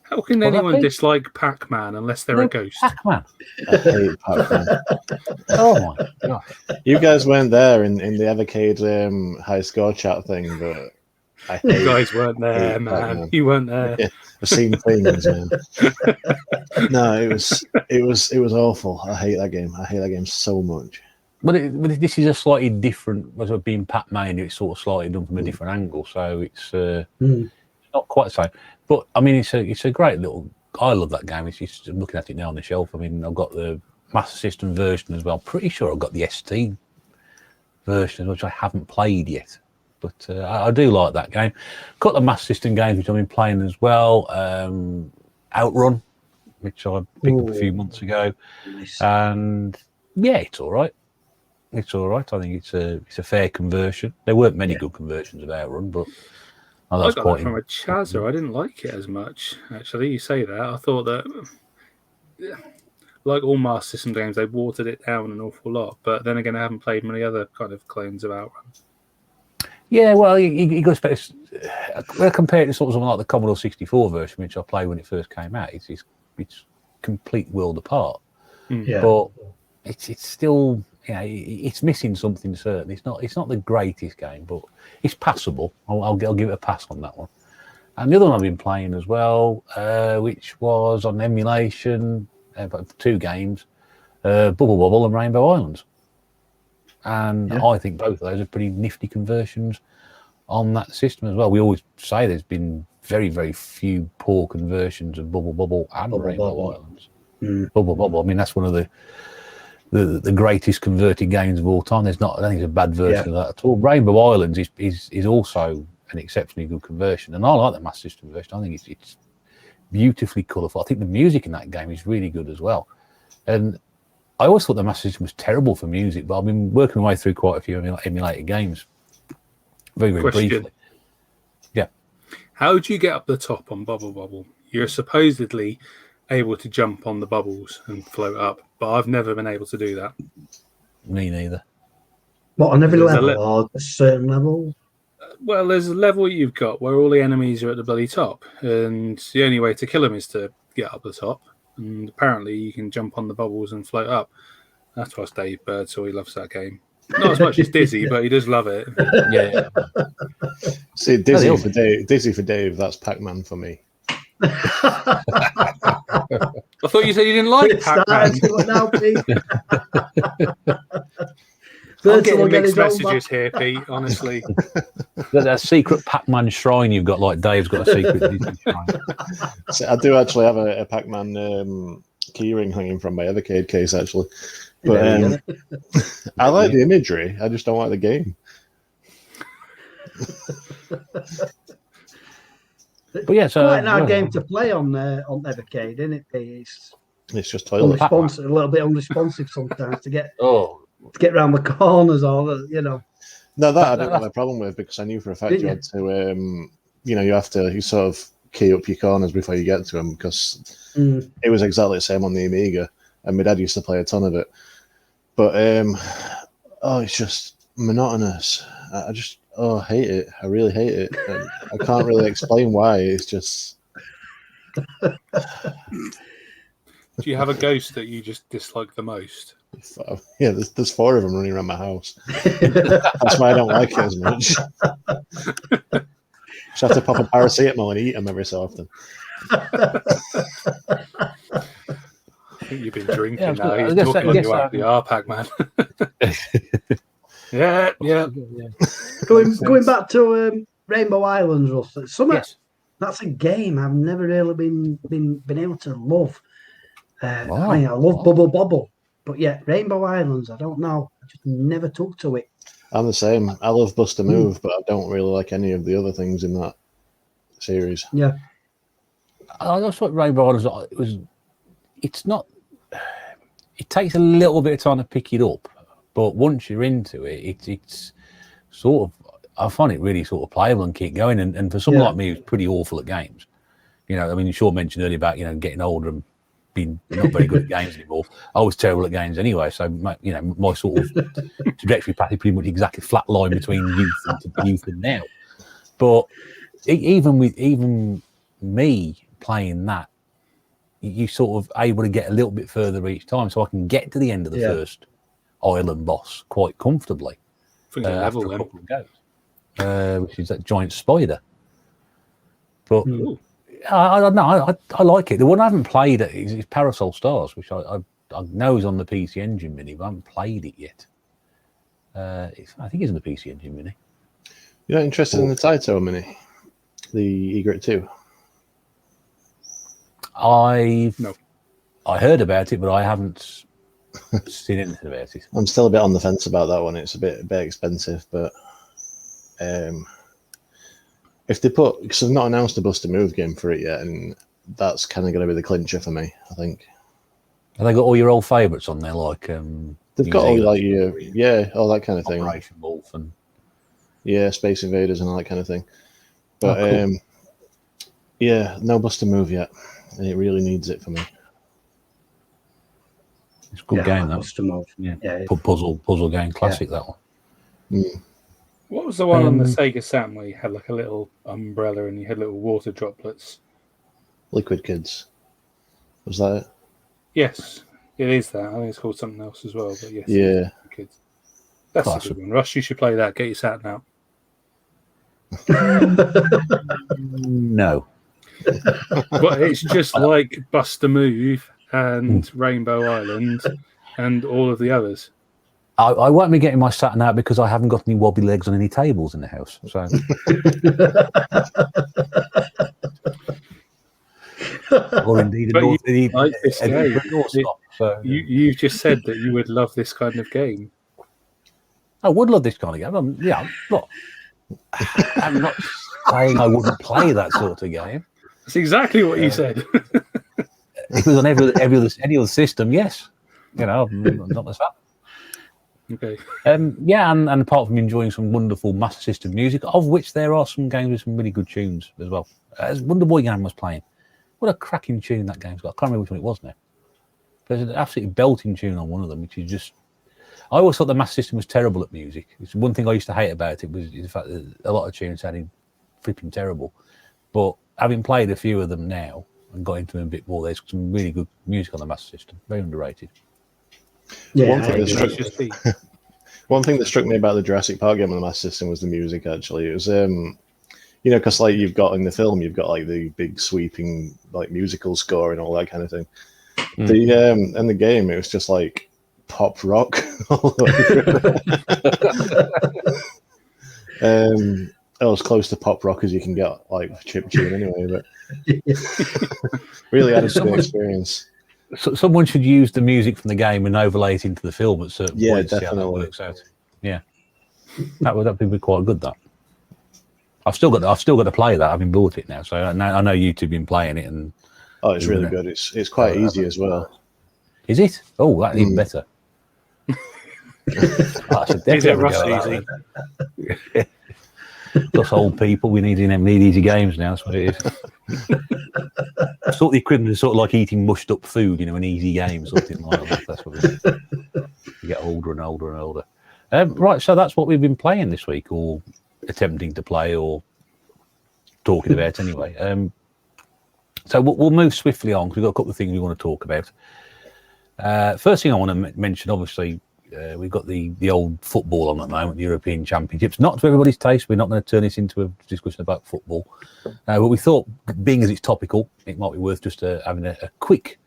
[SPEAKER 4] How can anyone dislike Pac-Man unless they're a ghost?
[SPEAKER 1] Pac-Man.
[SPEAKER 2] I hate Pac-Man.
[SPEAKER 1] Oh my gosh!
[SPEAKER 2] You guys weren't there in the Evercade high score chat thing, but
[SPEAKER 4] you guys weren't there, man. Pac-Man. You weren't there.
[SPEAKER 2] Yeah, I've seen things, man. No, it was awful. I hate that game. I hate that game so much.
[SPEAKER 1] But this is a slightly different. Was it being Pac-Man? It's sort of slightly done from a different angle, so it's not quite the same. But I mean, it's a great little. I love that game. It's just looking at it now on the shelf. I mean, I've got the Master System version as well. Pretty sure I've got the ST version, which I haven't played yet. But I do like that game. Got the Master System games which I've been playing as well. Outrun, which I picked up a few months ago, and yeah, it's all right. It's all right. I think it's a fair conversion. There weren't many good conversions of Outrun, but
[SPEAKER 4] I got that from a Chazza. I didn't like it as much, actually. You say that. I thought that, like all Master System games, they watered it down an awful lot. But then again, I haven't played many other kind of clones of Outrun.
[SPEAKER 1] Yeah, well, you got to expect. When I compare it to something like the Commodore 64 version, which I played when it first came out, it's complete world apart.
[SPEAKER 3] Yeah.
[SPEAKER 1] But it's still, it's missing something certain. It's not the greatest game, but it's passable. I'll give it a pass on that one. And the other one I've been playing as well, which was on emulation, about 2 games, Bubble Bobble and Rainbow Islands. And I think both of those are pretty nifty conversions on that system as well. We always say there's been very, very few poor conversions of Bubble Bobble and Rainbow Islands. Bubble Bobble, I mean, that's one of the greatest converted games of all time. I don't think there's a bad version of that at all. Rainbow Islands is also an exceptionally good conversion, and I like the Master System version. I think it's beautifully colourful. I think the music in that game is really good as well. And I always thought the Master System was terrible for music, but I've been working my way through quite a few emulated games. Very, very briefly. Yeah.
[SPEAKER 4] How do you get up the top on Bubble Bobble? You're supposedly able to jump on the bubbles and float up, but I've never been able to do that.
[SPEAKER 1] Me neither.
[SPEAKER 3] What, on every level or a certain level?
[SPEAKER 4] Well, there's a level you've got where all the enemies are at the bloody top, and the only way to kill them is to get up the top. and apparently you can jump on the bubbles and float up. That's why Dave Bird, so he loves that game. Not as much as Dizzy, but he does love it.
[SPEAKER 1] Yeah.
[SPEAKER 2] See, Dizzy for Dave, that's Pac-Man for me.
[SPEAKER 4] I thought you said you didn't like Pac-Man. I'm getting mixed messages here, Pete, honestly.
[SPEAKER 1] There's a secret Pac-Man shrine you've got, like Dave's got a secret Disney shrine.
[SPEAKER 2] So I do actually have a Pac-Man keyring hanging from my Evercade case, actually. But I like the imagery. I just don't like the game.
[SPEAKER 1] But yeah, so
[SPEAKER 3] quite a nice game to play on Evercade, isn't it? It's
[SPEAKER 2] just toilet.
[SPEAKER 3] A little bit unresponsive sometimes to get around the corners, or
[SPEAKER 2] No, that I don't have a problem with, because I knew for a fact you had to, you have to sort of key up your corners before you get to them, because it was exactly the same on the Amiga, and my dad used to play a ton of it. But it's just monotonous. I just hate it. I really hate it. I can't really explain why. It's just.
[SPEAKER 4] Do you have a ghost that you just dislike the most?
[SPEAKER 2] Yeah, there's 4 of them running around my house. That's why I don't like it as much. Just have to pop a paracetamol and eat them every so often.
[SPEAKER 4] I think you've been drinking now. He's talking you out the R, Pac-Man. Yeah.
[SPEAKER 3] Going back to Rainbow Islands, Russ. That's a game I've never really been able to love. I love Bubble Bobble, but yeah, Rainbow Islands, I don't know. I just never took to it. I'm
[SPEAKER 2] the same. I love Bust a Move, but I don't really like any of the other things in that series.
[SPEAKER 3] Yeah.
[SPEAKER 1] I just thought Rainbow Islands it's not. It takes a little bit of time to pick it up, but once you're into it, it's sort of. I find it really sort of playable and keep going. And for someone like me who's pretty awful at games, I mean, Sean mentioned earlier about getting older and being not very good at games anymore. I was terrible at games anyway, so my sort of trajectory path is pretty much exactly flat line between youth and now. But even me playing that, you sort of able to get a little bit further each time, so I can get to the end of the first island boss quite comfortably.
[SPEAKER 4] After a couple
[SPEAKER 1] of goes, which is that giant spider. But I don't know. I like it. The one I haven't played is Parasol Stars, which I know is on the PC Engine Mini, but I haven't played it yet. I think it's on the PC Engine Mini.
[SPEAKER 2] You're not interested in the Taito Mini, the Egret 2?
[SPEAKER 1] I heard about it, but I haven't seen anything about it.
[SPEAKER 2] I'm still a bit on the fence about that one. It's a bit expensive, but if they because they've not announced a Bust a Move game for it yet, and that's kind of going to be the clincher for me, I think.
[SPEAKER 1] Have they got all your old favourites on there, like
[SPEAKER 2] they've got all like all that kind of thing,
[SPEAKER 1] Operation Wolf and
[SPEAKER 2] Space Invaders and all that kind of thing. But cool. No Bust a Move yet, and it really needs it for me.
[SPEAKER 1] It's a good game, that. Bust a Move. Puzzle game, classic that one.
[SPEAKER 4] What was the one on the Sega Saturn where you had like a little umbrella and you had little water droplets?
[SPEAKER 2] Liquid Kids. Was that it?
[SPEAKER 4] Yes, it is that. I think it's called something else as well, but yes.
[SPEAKER 2] Yeah.
[SPEAKER 4] Kids. That's a good one. Rush, you should play that. Get your Saturn out.
[SPEAKER 1] No.
[SPEAKER 4] But it's just like Bust a Move and Rainbow Island and all of the others.
[SPEAKER 1] I won't be getting my Saturn out because I haven't got any wobbly legs on any tables in the house. So, or indeed,
[SPEAKER 4] you just said that you would love this kind of game.
[SPEAKER 1] I would love this kind of game. I'm not saying I wouldn't play that sort of game.
[SPEAKER 4] That's exactly what you said.
[SPEAKER 1] If it was on any other system, yes. Not the Saturn.
[SPEAKER 4] Okay.
[SPEAKER 1] And apart from enjoying some wonderful Master System music, of which there are some games with some really good tunes as well. As Wonder Boy game was playing, what a cracking tune that game's got. I can't remember which one it was now. There's an absolutely belting tune on one of them, which is just. I always thought the Master System was terrible at music. It's one thing I used to hate about it was the fact that a lot of tunes sounded flipping terrible. But having played a few of them now, and got into them a bit more. There's some really good music on the Master System. Very underrated.
[SPEAKER 3] Yeah,
[SPEAKER 2] one thing that struck me about the Jurassic Park game on the Master System was the music. Actually, it was because like you've got in the film, you've got like the big sweeping like musical score and all that kind of thing. In the game, it was just like pop rock all over. As close to pop rock as you can get, like chiptune anyway. But really added to the experience.
[SPEAKER 1] So someone should use the music from the game and overlay it into the film at certain points.
[SPEAKER 2] Definitely.
[SPEAKER 1] See how that works out. Yeah, that'd be quite good. That I've still got to play that. I've bought it now, so I know you two have been playing it, and
[SPEAKER 2] it's really good. It's quite easy as well.
[SPEAKER 1] Is it? Oh, that's even better.
[SPEAKER 4] Is it Russ easy?
[SPEAKER 1] Plus old people, we need easy games now. That's what it is. Sort of the equivalent of sort of like eating mushed up food, an easy game, something like that. That's what it is. You get older and older and older. Right, so that's what we've been playing this week, or attempting to play, or talking about anyway. So we'll move swiftly on because we've got a couple of things we want to talk about. First thing I want to mention, obviously, we've got the old football on at the moment, the European Championships. Not to everybody's taste. We're not going to turn this into a discussion about football. But we thought, being as it's topical, it might be worth just having a quick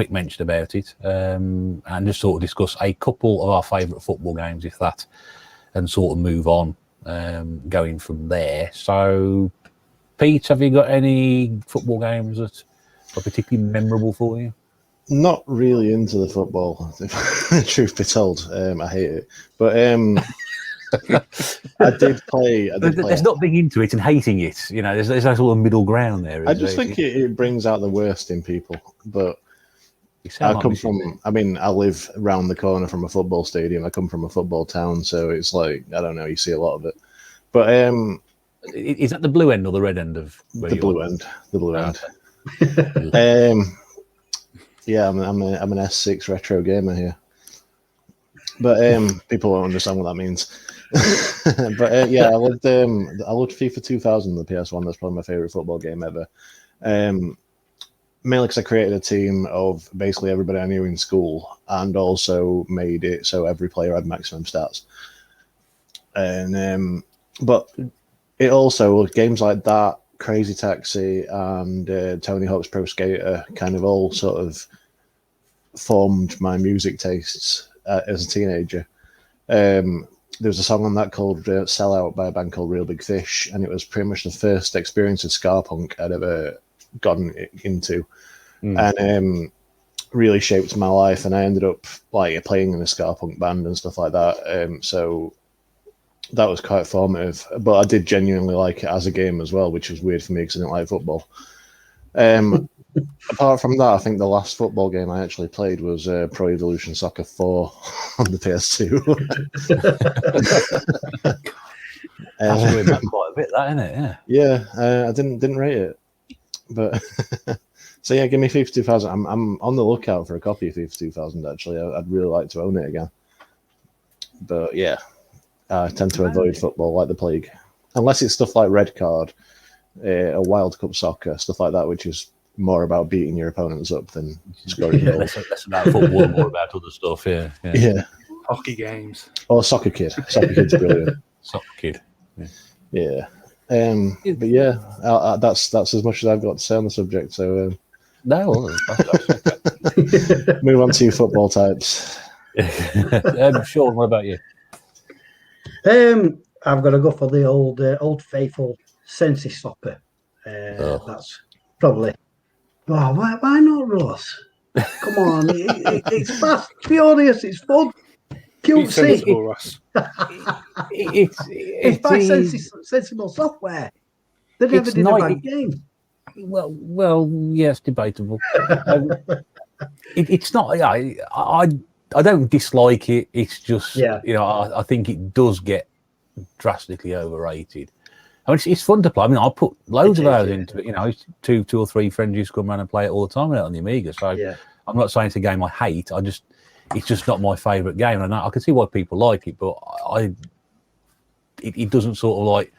[SPEAKER 1] mention about it, and just sort of discuss a couple of our favourite football games, if that, and sort of move on, going from there. So, Pete, have you got any football games that are particularly memorable for you?
[SPEAKER 2] Not really into the football, truth be told. I hate it. But I did play.
[SPEAKER 1] There's not being into it and hating it. There's a sort of middle ground there.
[SPEAKER 2] I just think it brings out the worst in people. But I live around the corner from a football stadium. I come from a football town, so it's like, I don't know, you see a lot of it. But
[SPEAKER 1] is that the blue end or the red end of
[SPEAKER 2] the blue end? The blue end. Yeah, I'm an S6 retro gamer here, but people won't understand what that means. But yeah, I loved FIFA 2000 on the PS1. That's probably my favorite football game ever. Mainly because I created a team of basically everybody I knew in school, and also made it so every player had maximum stats. And but it also, games like that, Crazy Taxi, and Tony Hawk's Pro Skater kind of all sort of formed my music tastes as a teenager. There was a song on that called Sell Out by a band called Real Big Fish, and it was pretty much the first experience of ska punk I'd ever gotten into, and really shaped my life. And I ended up like playing in a ska punk band and stuff like that. So that was quite formative, but I did genuinely like it as a game as well, which was weird for me because I didn't like football. Apart from that, I think the last football game I actually played was Pro Evolution Soccer 4 on the PS2.
[SPEAKER 1] That's going back quite a bit, that, isn't it?
[SPEAKER 2] Yeah, I didn't rate it, but so yeah, give me FIFA 2000. I'm on the lookout for a copy of FIFA 2000. Actually, I'd really like to own it again. But yeah, I tend to avoid football like the plague, unless it's stuff like Red Card, a Wild Cup Soccer, stuff like that, which is more about beating your opponents up than scoring goals.
[SPEAKER 1] Less about football, more about other stuff. Yeah.
[SPEAKER 4] Hockey games.
[SPEAKER 2] Or Soccer Kid. Soccer Kid's brilliant.
[SPEAKER 1] Soccer Kid.
[SPEAKER 2] Yeah. But yeah, that's as much as I've got to say on the subject. So
[SPEAKER 1] no,
[SPEAKER 2] move on to football types.
[SPEAKER 1] Sean, what about you?
[SPEAKER 3] I've got to go for the old faithful Sensi Stopper. That's probably. Oh, why not, Ross? Come on, it's fast, furious, it's fun.
[SPEAKER 4] Sensible, Ross.
[SPEAKER 3] It's by sensible software. They never did a bad game.
[SPEAKER 1] Well, yes, debatable. It's not. I don't dislike it. It's just, I think it does get drastically overrated. I mean, it's fun to play. I mean, I put loads of hours into it. Two or three friends used to come around and play it all the time on the Amiga. So I'm not saying it's a game I hate. It's just not my favourite game. And I can see why people like it, but it doesn't sort of like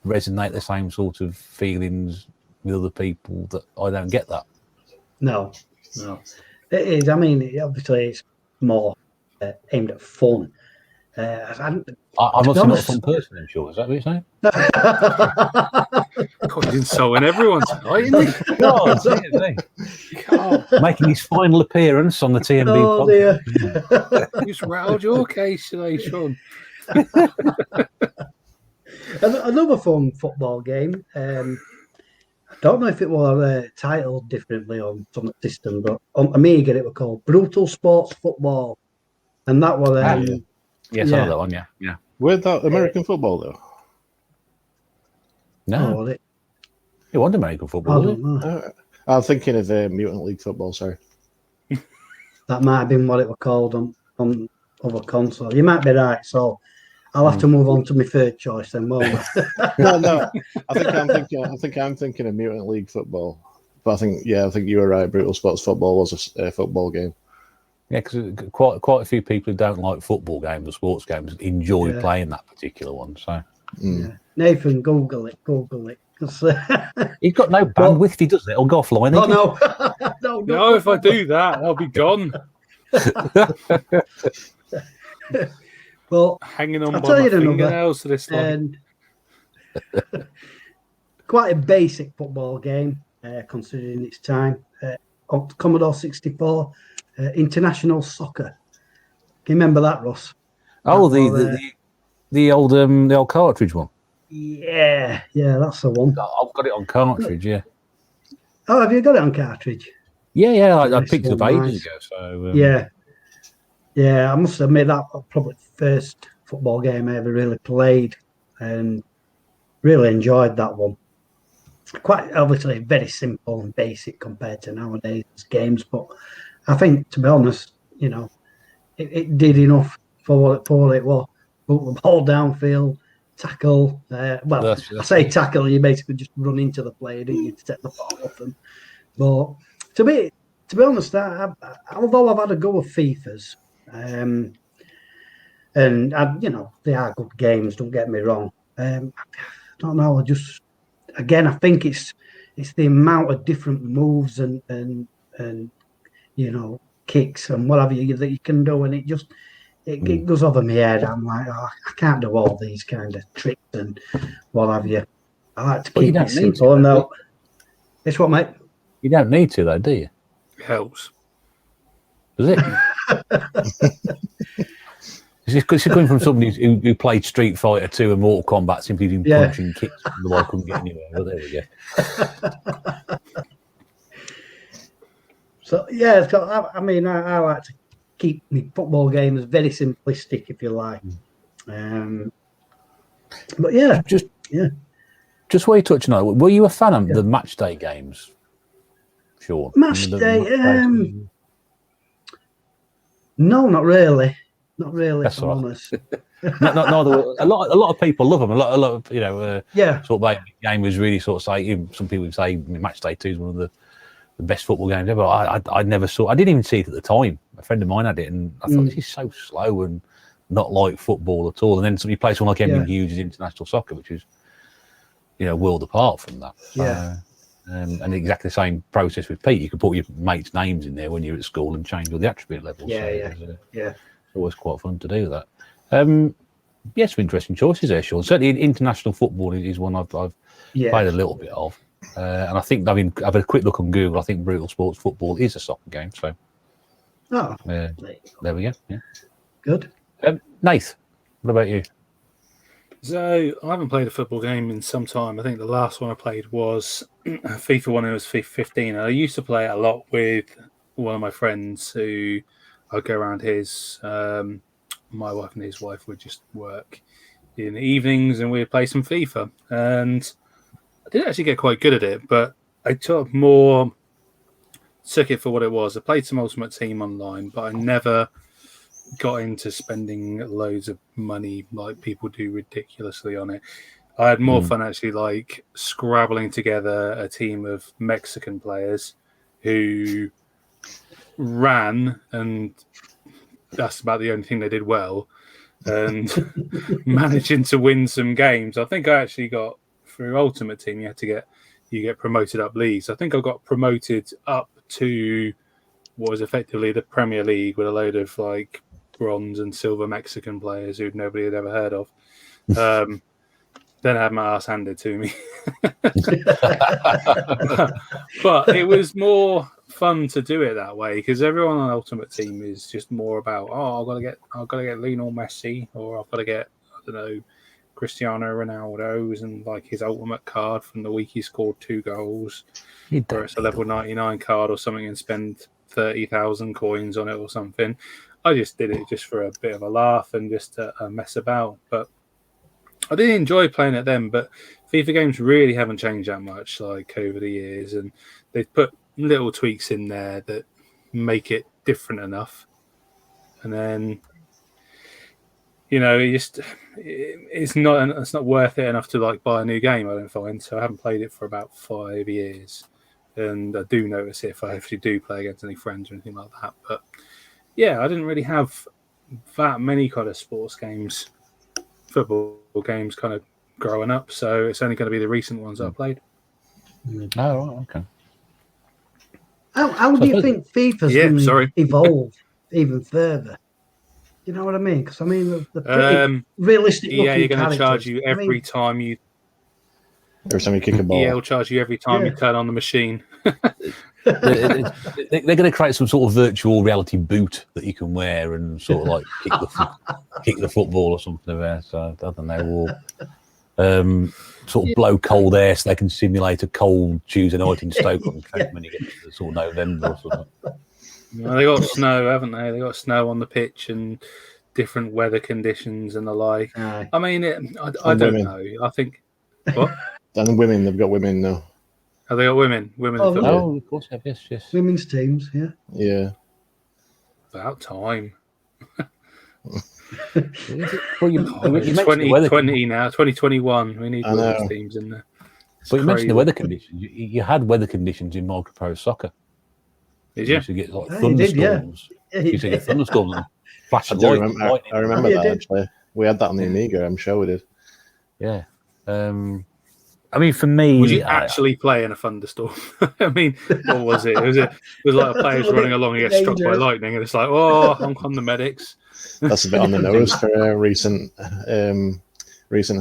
[SPEAKER 1] resonate the same sort of feelings with other people. That I don't get that.
[SPEAKER 3] No. It is. I mean, obviously, it's more aimed at fun.
[SPEAKER 1] I must be not a fun person, I'm sure. Is that what you're saying?
[SPEAKER 4] God, he's insulting everyone tonight, isn't he?
[SPEAKER 1] God, seriously. Making his final appearance on the tNb podcast.
[SPEAKER 4] You just rattled your case today, Sean.
[SPEAKER 3] Another fun football game. I don't know if it was titled differently on some system, but on Amiga it was called Brutal Sports Football, and that was
[SPEAKER 1] yes, I know that one. Yeah.
[SPEAKER 2] Where'd that American football though?
[SPEAKER 1] No,
[SPEAKER 3] was it?
[SPEAKER 1] It wasn't American football, was it?
[SPEAKER 2] I'm thinking of Mutant League Football. Sorry,
[SPEAKER 3] that might have been what it was called on other console. You might be right. So I'll have to move on to my third choice then, won't I?
[SPEAKER 2] no. I think I'm thinking of Mutant League Football. But I think you were right. Brutal Sports Football was a football game.
[SPEAKER 1] Yeah, because quite a few people who don't like football games or sports games enjoy playing that particular one. So,
[SPEAKER 3] Nathan, Google it.
[SPEAKER 1] He's got no bandwidth. He does it. It'll go offline.
[SPEAKER 4] No, if I do that, I'll be gone.
[SPEAKER 3] Well,
[SPEAKER 4] hanging on by my fingernails to this line.
[SPEAKER 3] Quite a basic football game, considering its time. On Commodore 64, International Soccer. Can you remember that, Russ?
[SPEAKER 1] Oh, the old cartridge one.
[SPEAKER 3] Yeah, that's the one.
[SPEAKER 1] I've got it on cartridge. Yeah.
[SPEAKER 3] Oh, have you got it on cartridge?
[SPEAKER 1] Yeah. I picked it up ages ago. So
[SPEAKER 3] yeah. I must admit that was probably the first football game I ever really played, and really enjoyed that one. Quite obviously very simple and basic compared to nowadays games, but I think, to be honest, it did enough for what it was. Put the ball downfield, tackle. I say tackle, you basically just run into the player, didn't you, to take the ball off them. But to be honest, although I've had a go of FIFAs, and they are good games. Don't get me wrong. I don't know. I think it's the amount of different moves and kicks and whatever that you can do, and it goes over my head. I'm like, I can't do all these kind of tricks and what have you. I like to keep it simple. No, it's what, mate?
[SPEAKER 1] You don't need to, though, do you?
[SPEAKER 4] It helps.
[SPEAKER 1] Does it? It's coming from somebody who played Street Fighter 2 and Mortal Kombat, simply doing punching kicks, and the ball couldn't get anywhere. But there we go.
[SPEAKER 3] So yeah, I like to keep my football games very simplistic, if you like. But
[SPEAKER 1] just while you're touching on it, were you a fan of the match day games? Sure.
[SPEAKER 3] Match day. No, not really. Not really.
[SPEAKER 1] That's
[SPEAKER 3] if I'm honest.
[SPEAKER 1] A lot of people love them. A lot of sort of gamers really sort of say. Some people would say Match Day 2 is one of the best football games ever. I never saw. I didn't even see it at the time. A friend of mine had it, and I thought this is so slow and not like football at all. And then somebody plays someone like Evan Hughes' International Soccer, which is world apart from that. And exactly the same process with Pete. You could put your mates' names in there when you're at school and change all the attribute levels. It's always quite fun to do that. Some interesting choices there, Sean. Certainly, international football is one I've played a little bit of, and I think I've had a quick look on Google. I think Brutal Sports Football is a soccer game. So, there we go. Yeah,
[SPEAKER 3] good.
[SPEAKER 1] Nath, what about you?
[SPEAKER 4] So I haven't played a football game in some time. I think the last one I played was FIFA one. It was FIFA 15. I used to play it a lot with one of my friends who I'd go around his. My wife and his wife would just work in the evenings, and we'd play some FIFA. And I did actually get quite good at it, but I took it for what it was. I played some Ultimate Team online, but I never got into spending loads of money like people do ridiculously on it. I had more fun actually like scrabbling together a team of Mexican players who ran, and that's about the only thing they did well, and managing to win some games. I think I actually got through Ultimate Team. You get promoted up leagues. I think I got promoted up to what was effectively the Premier League with a load of like bronze and silver Mexican players who nobody had ever heard of. Then I had my ass handed to me. But it was more fun to do it that way because everyone on Ultimate Team is just more about, I've got to get Lionel Messi, or I've got to get, I don't know, Cristiano Ronaldo's and like his ultimate card from the week he scored 2 goals, or it's a level 99 card or something, and spend 30,000 coins on it or something. I just did it just for a bit of a laugh and just to mess about, but I did enjoy playing it then. But FIFA games really haven't changed that much like over the years, and they've put little tweaks in there that make it different enough. And then, you know, it's not worth it enough to like buy a new game, I don't find. So I haven't played it for about 5 years, and I do notice it if I actually do play against any friends or anything like that. But yeah, I didn't really have that many kind of sports games, football games kind of growing up, so it's only going to be the recent ones I played.
[SPEAKER 1] Oh, okay.
[SPEAKER 3] How do you think FIFA's going to evolve even further? You know what I mean? Because I mean, the pretty realistic looking
[SPEAKER 4] you're going
[SPEAKER 3] characters.
[SPEAKER 4] to charge you every time you
[SPEAKER 2] kick a ball.
[SPEAKER 4] Yeah, it'll charge you every time you turn on the machine.
[SPEAKER 1] They're going to create some sort of virtual reality boot that you can wear and sort of like kick the football or something there. So I don't know, or sort of blow cold air so they can simulate a cold Tuesday night in Stoke on when you get to sort of November or something.
[SPEAKER 4] Well, they got snow, haven't they? They got snow on the pitch and different weather conditions and the like. I mean, I don't know. I think what?
[SPEAKER 2] And women, they've got women now.
[SPEAKER 4] Have they got women?
[SPEAKER 1] Oh, of course, yes.
[SPEAKER 3] Women's teams, yeah.
[SPEAKER 2] Yeah.
[SPEAKER 4] About time.
[SPEAKER 1] Well, you
[SPEAKER 4] 2020 now, 2021. We need women's teams in there.
[SPEAKER 1] But you mentioned the weather conditions. You had weather conditions in Micro Pro Soccer.
[SPEAKER 4] Did you?
[SPEAKER 1] You used to get like thunderstorms. You used to get thunderstorms and flash of lightning.
[SPEAKER 2] I remember that actually. We had that on the Amiga. I'm sure we did.
[SPEAKER 1] Yeah. I mean, for me,
[SPEAKER 4] would you actually play in a thunderstorm? I mean, what was it? It was like a player's running along and get struck by lightning, and it's like, I'm on the medics.
[SPEAKER 2] That's a bit on the nose for recent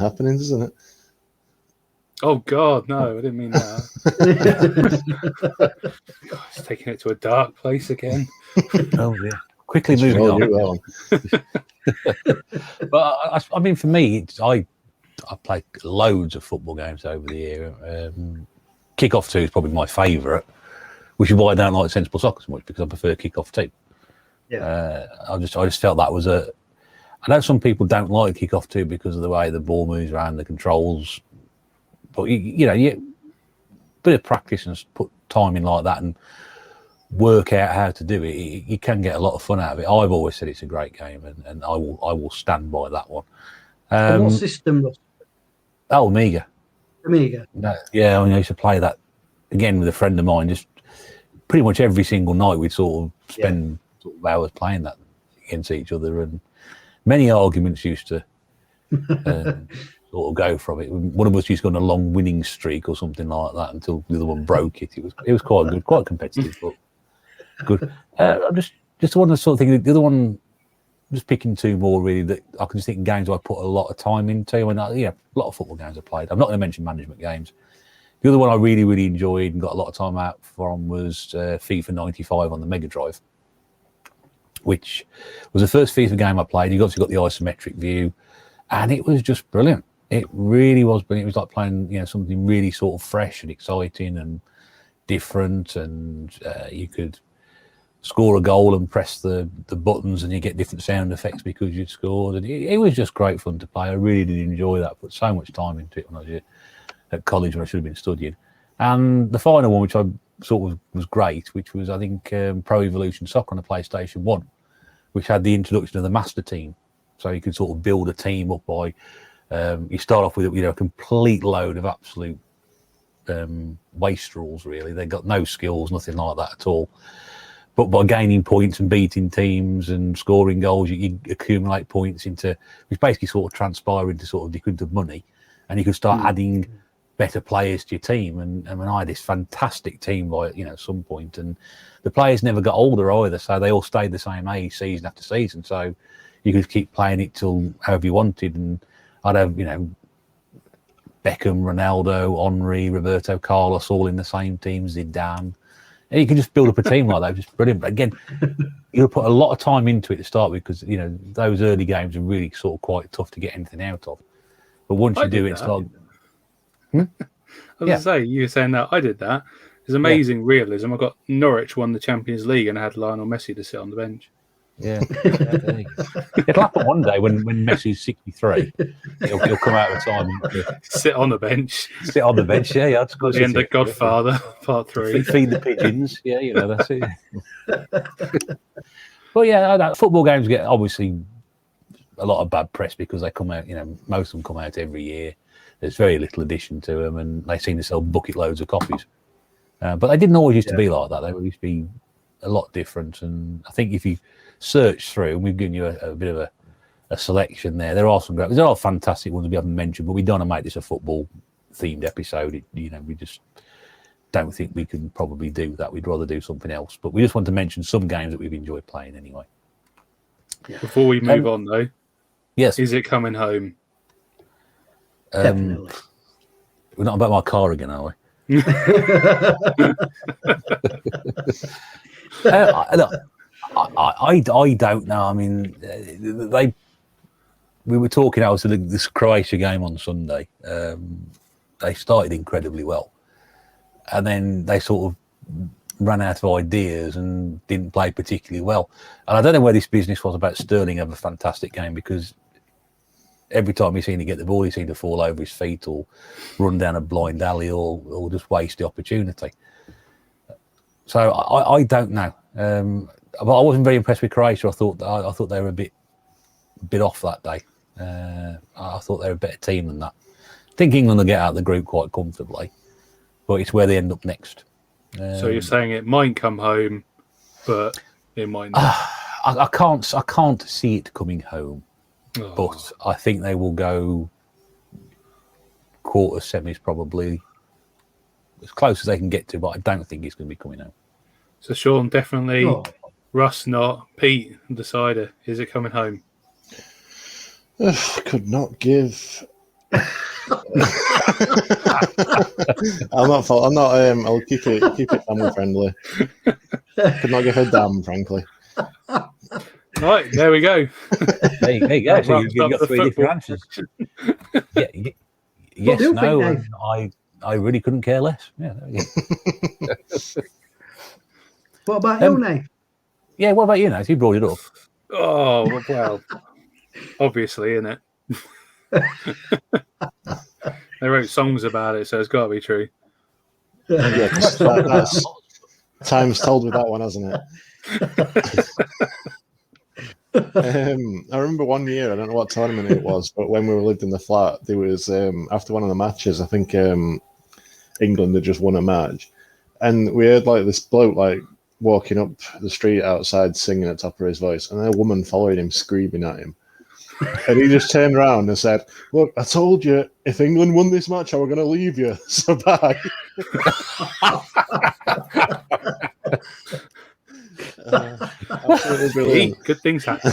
[SPEAKER 2] happenings, isn't it?
[SPEAKER 4] Oh God, no! I didn't mean that. God, it's taking it to a dark place again.
[SPEAKER 1] Oh yeah. Quickly moving on. But I mean, for me, I played loads of football games over the year. Kickoff 2 is probably my favourite, which is why I don't like Sensible Soccer so much, because I prefer Kickoff 2. Yeah. I just felt that was I know some people don't like Kickoff 2 because of the way the ball moves around, the controls. But you bit of practice and put time in like that and work out how to do it. You can get a lot of fun out of it. I've always said it's a great game, and I will stand by that one.
[SPEAKER 3] What system?
[SPEAKER 1] Oh, Amiga.
[SPEAKER 3] No,
[SPEAKER 1] yeah, I used to play that again with a friend of mine. Just pretty much every single night, we'd sort of spend sort of hours playing that against each other, and many arguments used to sort of go from it. One of us used to go on a long winning streak or something like that until the other one broke it. It was quite good, quite competitive, but good. I'm just one of the sort of things. The other one, just picking 2 more really that I can just think games I put a lot of time into. I mean, a lot of football games I played. I'm not going to mention management games. The other one I really, really enjoyed and got a lot of time out from was FIFA 95 on the Mega Drive, which was the first FIFA game I played. You obviously got the isometric view, and it was just brilliant. It really was brilliant. It was like playing, something really sort of fresh and exciting and different, and you could score a goal and press the buttons and you get different sound effects because you'd scored, and it was just great fun to play. I really did enjoy that. Put so much time into it when I was at college when I should have been studying. And the final one, which I sort of was great, which was I think Pro Evolution Soccer on the PlayStation 1, which had the introduction of the master team, so you could sort of build a team up by you start off with a complete load of absolute wastrels. Really, they got no skills, nothing like that at all. But by gaining points and beating teams and scoring goals, you accumulate points which basically sort of transpire into sort of into money, and you can start adding better players to your team. And I mean, I had this fantastic team by at some point, and the players never got older either, so they all stayed the same age season after season. So you could keep playing it till however you wanted, and I'd have Beckham, Ronaldo, Henry, Roberto Carlos all in the same team, Zidane. And you can just build up a team like that, just brilliant. But again, you'll put a lot of time into it to start with, because those early games are really sort of quite tough to get anything out of. But once you do it, it's like
[SPEAKER 4] I was going to say, you were saying that I did that. It's amazing realism. I got Norwich won the Champions League and I had Lionel Messi to sit on the bench.
[SPEAKER 1] Yeah. It'll happen one day when Messi's 63. He'll come out of time and
[SPEAKER 4] sit on the bench.
[SPEAKER 1] Sit on the bench, yeah. That's good.
[SPEAKER 4] The end of Godfather, Part 3.
[SPEAKER 1] Feed the pigeons, yeah, that's it. Well, yeah, football games get obviously a lot of bad press because they come out, most of them come out every year. There's very little addition to them, and they seem to sell bucket loads of copies. But they didn't always used to be like that. They used to be a lot different. And I think if you search through, and we've given you a bit of a selection there are some great, there are fantastic ones we haven't mentioned, but we don't want to make this a football themed episode. We just don't think we can probably do that. We'd rather do something else. But we just want to mention some games that we've enjoyed playing anyway.
[SPEAKER 4] Before we move on, though,
[SPEAKER 1] yes,
[SPEAKER 4] is it coming home?
[SPEAKER 3] Definitely.
[SPEAKER 1] We're not about my car again, are we? I don't know. I mean, we were talking. I was at this Croatia game on Sunday. They started incredibly well, and then they sort of ran out of ideas and didn't play particularly well. And I don't know where this business was about Sterling having a fantastic game, because every time he seemed to get the ball, he seemed to fall over his feet or run down a blind alley or just waste the opportunity. So I don't know. But I wasn't very impressed with Croatia. I thought they were a bit off that day. I thought they were a better team than that. I think England will get out of the group quite comfortably, but it's where they end up next.
[SPEAKER 4] So you're saying it might come home, but it might not.
[SPEAKER 1] I can't see it coming home. Oh. But I think they will go quarter semis, probably as close as they can get to, but I don't think it's going to be coming home.
[SPEAKER 4] So Sean, definitely. Russ not. Pete, decider. Is it coming home?
[SPEAKER 2] Could not give. I'm not. I'll keep it family friendly. Could not give a damn, frankly.
[SPEAKER 4] Right, there we go.
[SPEAKER 1] There you go. So you've got three different answers. Yes, no, and I really couldn't care less. Yeah.
[SPEAKER 3] What about you, Nate?
[SPEAKER 1] Yeah, what about you, Nate? You brought it up.
[SPEAKER 4] Oh, well, obviously, innit? They wrote songs about it, so it's got to be true.
[SPEAKER 2] Yeah, that's time's told with that one, hasn't it? I remember one year, I don't know what tournament it was, but when we lived in the flat, there was after one of the matches, I think England had just won a match, and we heard this bloke walking up the street outside singing at the top of his voice, and a woman followed him screaming at him, and he just turned around and said, "Look, I told you, if England won this match, I were going to leave you, so bye." Absolutely brilliant.
[SPEAKER 4] Good things happen.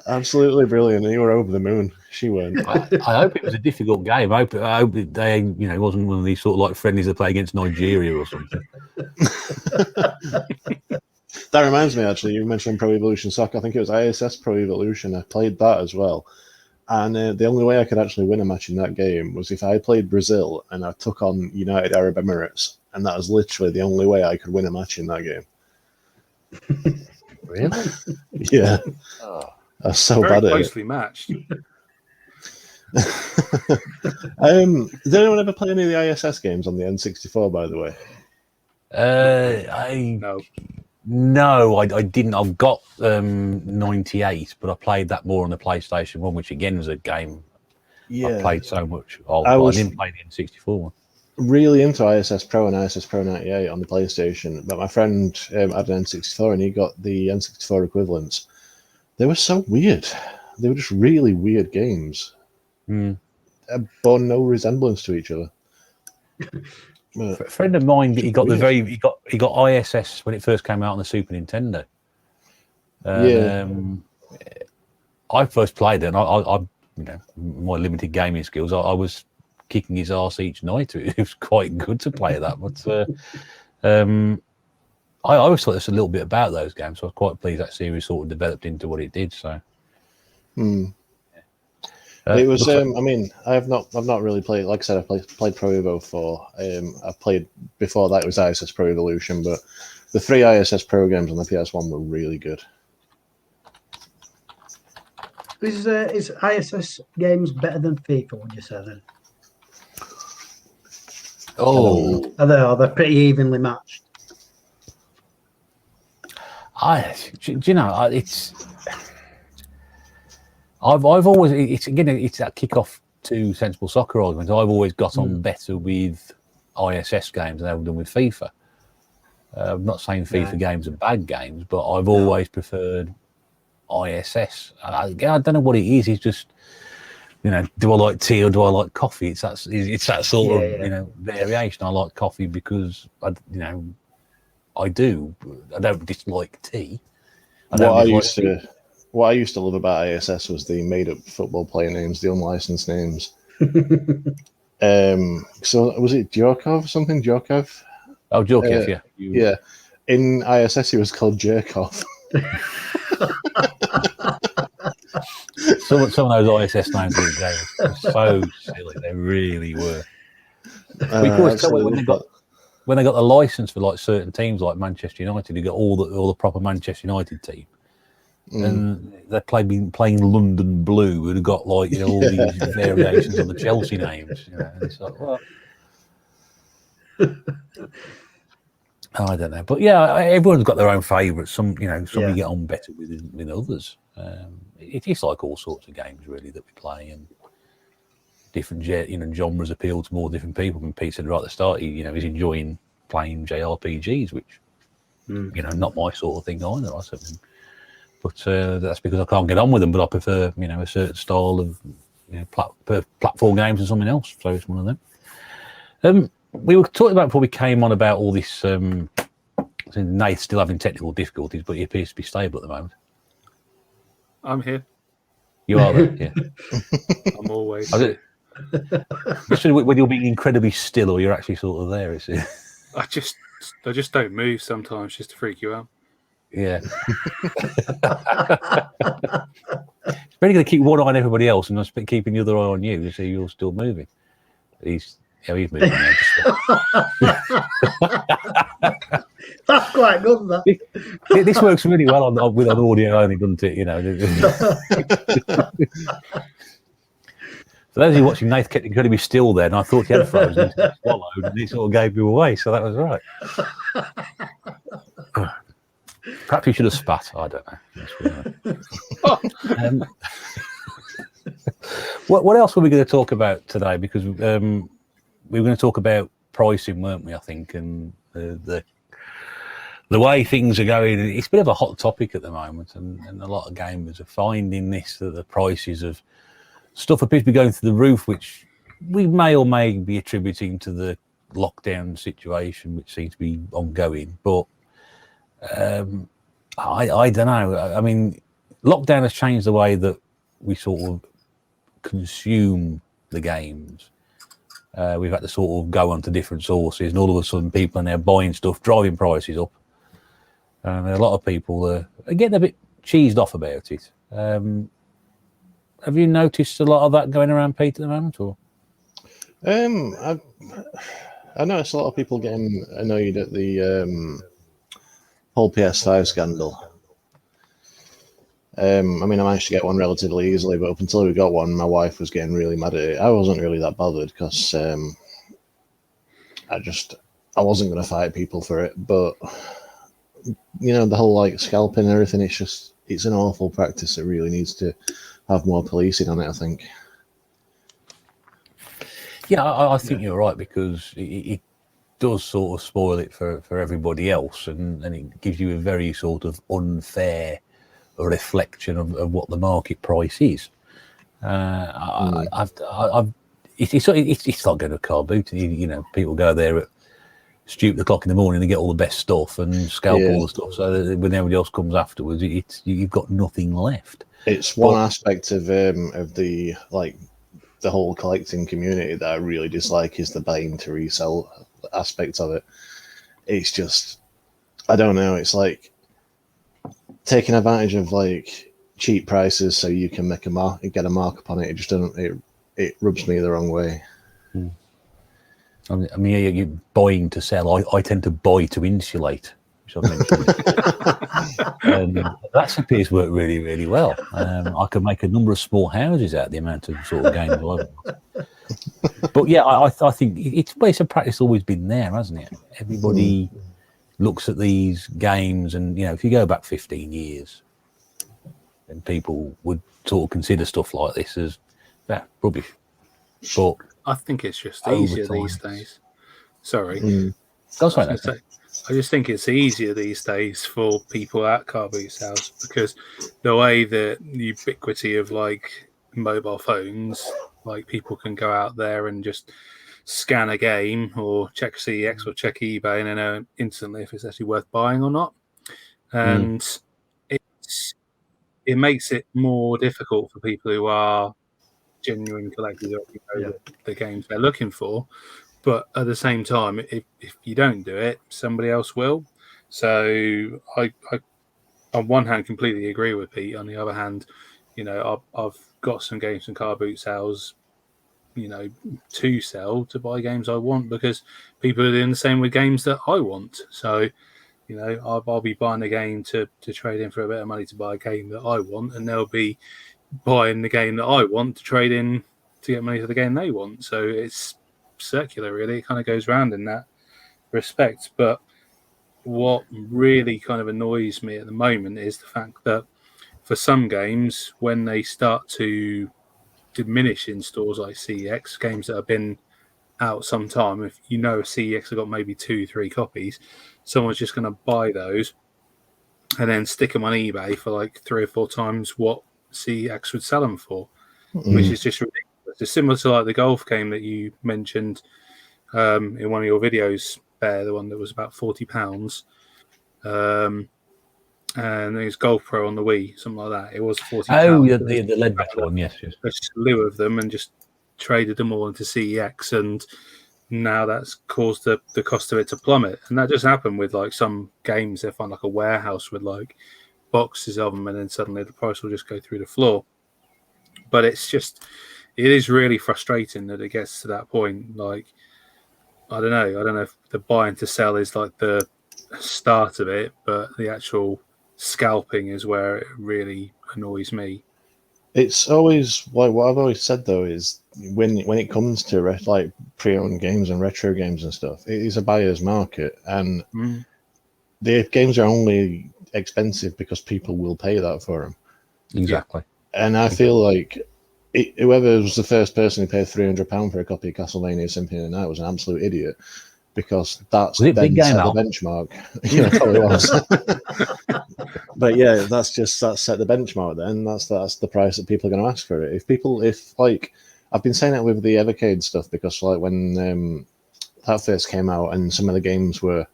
[SPEAKER 2] Absolutely brilliant. You were over the moon. She weren't.
[SPEAKER 1] I hope it was a difficult game. I hope they, it wasn't one of these sort of friendlies that play against Nigeria or something.
[SPEAKER 2] That reminds me, actually, you mentioned Pro Evolution Soccer. I think it was ISS Pro Evolution. I played that as well. And the only way I could actually win a match in that game was if I played Brazil and I took on United Arab Emirates. And that was literally the only way I could win a match in that game.
[SPEAKER 1] Really?
[SPEAKER 2] Yeah.
[SPEAKER 1] Oh.
[SPEAKER 2] I was so
[SPEAKER 4] Very
[SPEAKER 2] bad at it.
[SPEAKER 4] closely matched.
[SPEAKER 2] Did anyone ever play any of the ISS games on the N64, by the way?
[SPEAKER 1] No, I didn't. I've got 98, but I played that more on the PlayStation 1, which again was a game I played so much of. I didn't play the N64 one.
[SPEAKER 2] Really into ISS Pro and ISS Pro 98 on the PlayStation, but my friend had an N64 and he got the N64 equivalents. They were so weird. They were just really weird games. bore no resemblance to each other.
[SPEAKER 1] A friend of mine, he got ISS when it first came out on the Super Nintendo. I first played it, and I my limited gaming skills, I was kicking his arse each night. It was quite good to play that, but I always thought there's a little bit about those games, so I was quite pleased that series sort of developed into what it did. So,
[SPEAKER 2] it was. I mean, I've not really played. Like I said, I played Pro Evo 4. I played before that. It was ISS Pro Evolution, but the 3 ISS Pro games on the PS1 were really good.
[SPEAKER 3] Is ISS games better than FIFA? Would you say then?
[SPEAKER 1] Oh,
[SPEAKER 3] are they pretty evenly matched?
[SPEAKER 1] It's. I've always it's that kick-off to sensible soccer argument. I've always got on better with ISS games than I've done with FIFA. I'm not saying FIFA games are bad games, but I've always preferred ISS. I don't know what it is. It's just, do I like tea or do I like coffee? It's that sort of variation. I like coffee because I do. I don't dislike tea.
[SPEAKER 2] What I used to love about ISS was the made-up football player names, the unlicensed names. So was it Djorkov or something? Djorkov?
[SPEAKER 1] Oh, Djorkov, yeah.
[SPEAKER 2] Yeah. In ISS, he was called Jerkov.
[SPEAKER 1] Some of those ISS names these days were so silly. They really were. We could always tell when they got the license for like certain teams, like Manchester United, you got all the proper Manchester United team. And they're playing London Blue, who'd have got all these variations on the Chelsea names. It's like, well, I don't know, but everyone's got their own favourites. Some you get on better with others. It is like all sorts of games really that we play, and different genres appeal to more different people. And Pete said right at the start, he's enjoying playing JRPGs, which not my sort of thing either. I suppose. But that's because I can't get on with them. But I prefer, a certain style of platform games and something else. So it's one of them. We were talking about before we came on about all this. Nate's still having technical difficulties, but he appears to be stable at the moment.
[SPEAKER 4] I'm here.
[SPEAKER 1] You are there, yeah.
[SPEAKER 4] I'm always.
[SPEAKER 1] Just when you're being incredibly still, or you're actually sort of there.
[SPEAKER 4] I just don't move sometimes, just to freak you out.
[SPEAKER 1] Yeah. It's really going to keep one eye on everybody else and just keeping the other eye on you to see you're still moving. He's moving now.
[SPEAKER 3] That's quite good, that.
[SPEAKER 1] This works really well with an audio only, doesn't it? For those of you watching, Nathan kept incredibly still then. I thought he had frozen, swallowed, and he sort of gave me away, so that was right. Perhaps you should have spat. I don't know. What else were we going to talk about today? Because we were going to talk about pricing, weren't we? I think, and the way things are going. It's a bit of a hot topic at the moment, and a lot of gamers are finding that the prices of stuff appears to be going through the roof, which we may or may be attributing to the lockdown situation, which seems to be ongoing, but. I don't know. I mean, lockdown has changed the way that we sort of consume the games. We've had to sort of go onto different sources, and all of a sudden people are now buying stuff, driving prices up. And a lot of people are getting a bit cheesed off about it. Have you noticed a lot of that going around, Pete, at the moment? Or?
[SPEAKER 2] I noticed a lot of people getting annoyed at the whole PS5 scandal. I managed to get one relatively easily, but up until we got one, my wife was getting really mad at it. I wasn't really that bothered because I wasn't going to fight people for it. But the whole scalping and everything, it's an awful practice that really needs to have more policing on it, I think.
[SPEAKER 1] Yeah, I think you're right, because it does sort of spoil it for everybody else, and it gives you a very sort of unfair reflection of what the market price is. it's like going to a car boot. You know, people go there at stupid o'clock in the morning to get all the best stuff and scalp all the stuff, so that when everybody else comes afterwards, you've got nothing left.
[SPEAKER 2] It's one aspect of the the whole collecting community that I really dislike is the buying to resell aspect of it. It's just, I don't know, it's like taking advantage of like cheap prices so you can make get a markup on it. It just doesn't, it rubs me the wrong way.
[SPEAKER 1] I mean, you're buying to sell. I tend to buy to insulate, which I mentioned. And that appears to work really, really well. I could make a number of small houses out of the amount of sort of games I've got. But yeah, I think it's a practice always been there, hasn't it? Everybody looks at these games, and you know, if you go back 15 years, then people would sort of consider stuff like this as rubbish. But
[SPEAKER 4] I think it's just easier these days. Sorry. I just think it's easier these days for people at car boot sales, because the way that the ubiquity of like mobile phones, like people can go out there and just scan a game or check CEX or check eBay and then know instantly if it's actually worth buying or not. And it makes it more difficult for people who are genuine collectors of the games they're looking for. But at the same time, if you don't do it, somebody else will. So I on one hand completely agree with Pete. On the other hand, you know, I've got some games and car boot sales, you know, to sell to buy games I want, because people are doing the same with games that I want. So, you know, I'll be buying a game to trade in for a bit of money to buy a game that I want, and they'll be buying the game that I want to trade in to get money for the game they want. So it's circular, really. It kind of goes round in that respect. But what really kind of annoys me at the moment is the fact that for some games, when they start to diminish in stores like CEX, games that have been out some time, if you know CEX have got maybe 2-3 copies, someone's just going to buy those and then stick them on eBay for like 3 or 4 times what CEX would sell them for, which is just ridiculous. It's similar to like the golf game that you mentioned in one of your videos there, the one that was about £40. And there's Golf Pro on the Wii, something like that. It was £40.
[SPEAKER 1] Oh, yeah, the lead metal one, yes.
[SPEAKER 4] A slew of them and just traded them all into CEX, and now that's caused the cost of it to plummet. And that just happened with like some games. They find like a warehouse with like boxes of them, and then suddenly the price will just go through the floor. But it is really frustrating that it gets to that point. Like, I don't know if the buying to sell is like the start of it, but the actual scalping is where it really annoys me.
[SPEAKER 2] It's always like what I've always said though is when it comes to like pre-owned games and retro games and stuff, it is a buyer's market, and the games are only expensive because people will pay that for them.
[SPEAKER 1] Exactly.
[SPEAKER 2] And I feel like whoever was the first person who paid £300 for a copy of Castlevania Symphony of the Night was an absolute idiot, because that's then set the benchmark. Yeah, it probably was. But yeah, that's set the benchmark. Then that's the price that people are going to ask for it. If like I've been saying that with the Evercade stuff, because like when that first came out and some of the games were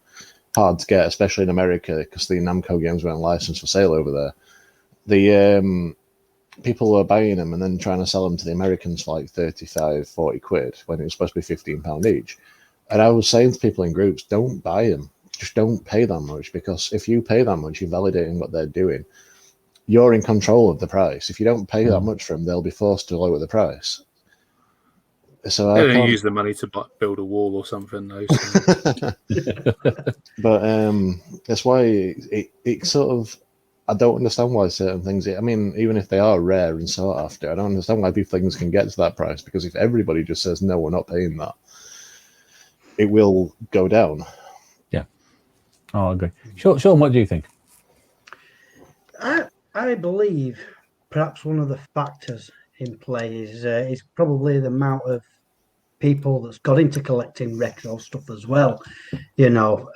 [SPEAKER 2] hard to get, especially in America, because the Namco games weren't licensed for sale over there. The people were buying them and then trying to sell them to the Americans for like 35, 40 quid when it was supposed to be £15 each. And I was saying to people in groups, don't buy them. Just don't pay that much, because if you pay that much, you're validating what they're doing. You're in control of the price. If you don't pay that much for them, they'll be forced to lower the price. So
[SPEAKER 4] they don't use the money to build a wall or something, though. So.
[SPEAKER 2] But that's why it sort of, I don't understand why certain things, I mean, even if they are rare and sought after, I don't understand why things can get to that price, because if everybody just says, no, we're not paying that, it will go down.
[SPEAKER 1] Yeah. Oh, I agree. Sean, what do you think?
[SPEAKER 3] I believe perhaps one of the factors in play is probably the amount of people that's got into collecting retro stuff as well. You know,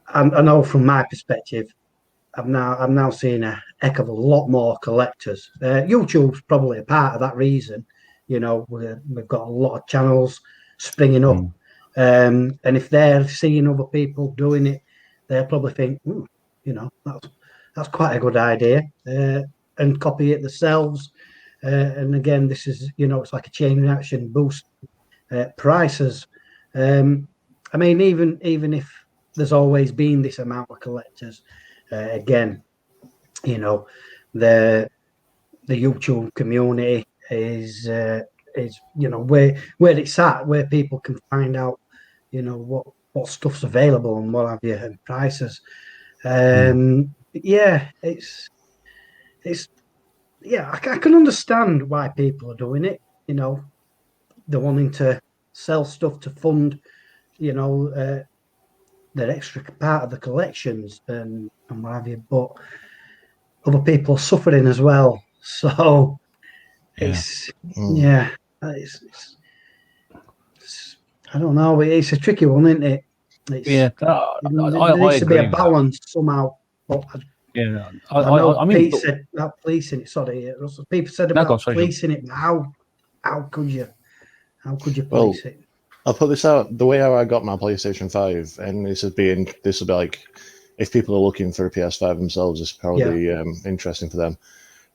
[SPEAKER 3] I know from my perspective, I'm now seeing a heck of a lot more collectors. YouTube's probably a part of that reason, You know, we've got a lot of channels springing up, and if they're seeing other people doing it, they'll probably think, you know, that's quite a good idea, and copy it themselves. And again, this is, you know, it's like a chain reaction, boost prices. I mean, even if there's always been this amount of collectors, again, you know, the YouTube community is you know where it's at, where people can find out, you know, what stuff's available and what have you, and prices. Yeah, it's yeah, I can understand why people are doing it. You know, they're wanting to sell stuff to fund, you know, their extra part of the collections and what have you. But other people are suffering as well. So it's I don't know. It's a tricky one, isn't it? There needs to be a balance somehow. But
[SPEAKER 1] I mean,
[SPEAKER 3] Pete said about policing it. Sorry, people said about policing it. How could you police it?
[SPEAKER 2] I'll put this out the way how I got my PlayStation 5, and this will be like, if people are looking for a PS5 themselves, it's probably interesting for them.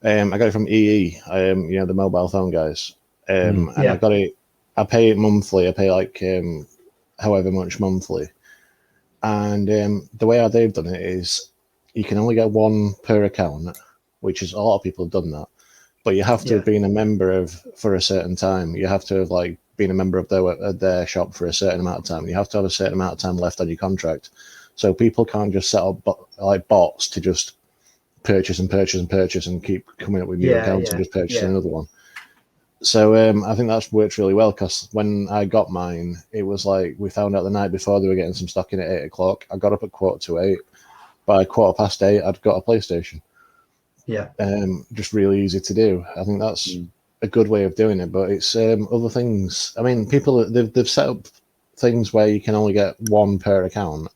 [SPEAKER 2] I got it from EE, you know, the mobile phone guys, and I got it. I pay it monthly. I pay like however much monthly, and the way they've done it is you can only get one per account, which is a lot of people have done that, but you have to have been a member for a certain time. You have to have like been a member of their shop for a certain amount of time. You have to have a certain amount of time left on your contract, so people can't just set up like bots to just purchase and keep coming up with new accounts and just purchasing another one. So I think that's worked really well, because when I got mine, it was like we found out the night before they were getting some stock in at 8 o'clock. I got up at 7:45. By 8:15, I'd got a PlayStation.
[SPEAKER 3] Yeah.
[SPEAKER 2] Just really easy to do. I think that's a good way of doing it. But it's other things. I mean, people they've set up things where you can only get one per account.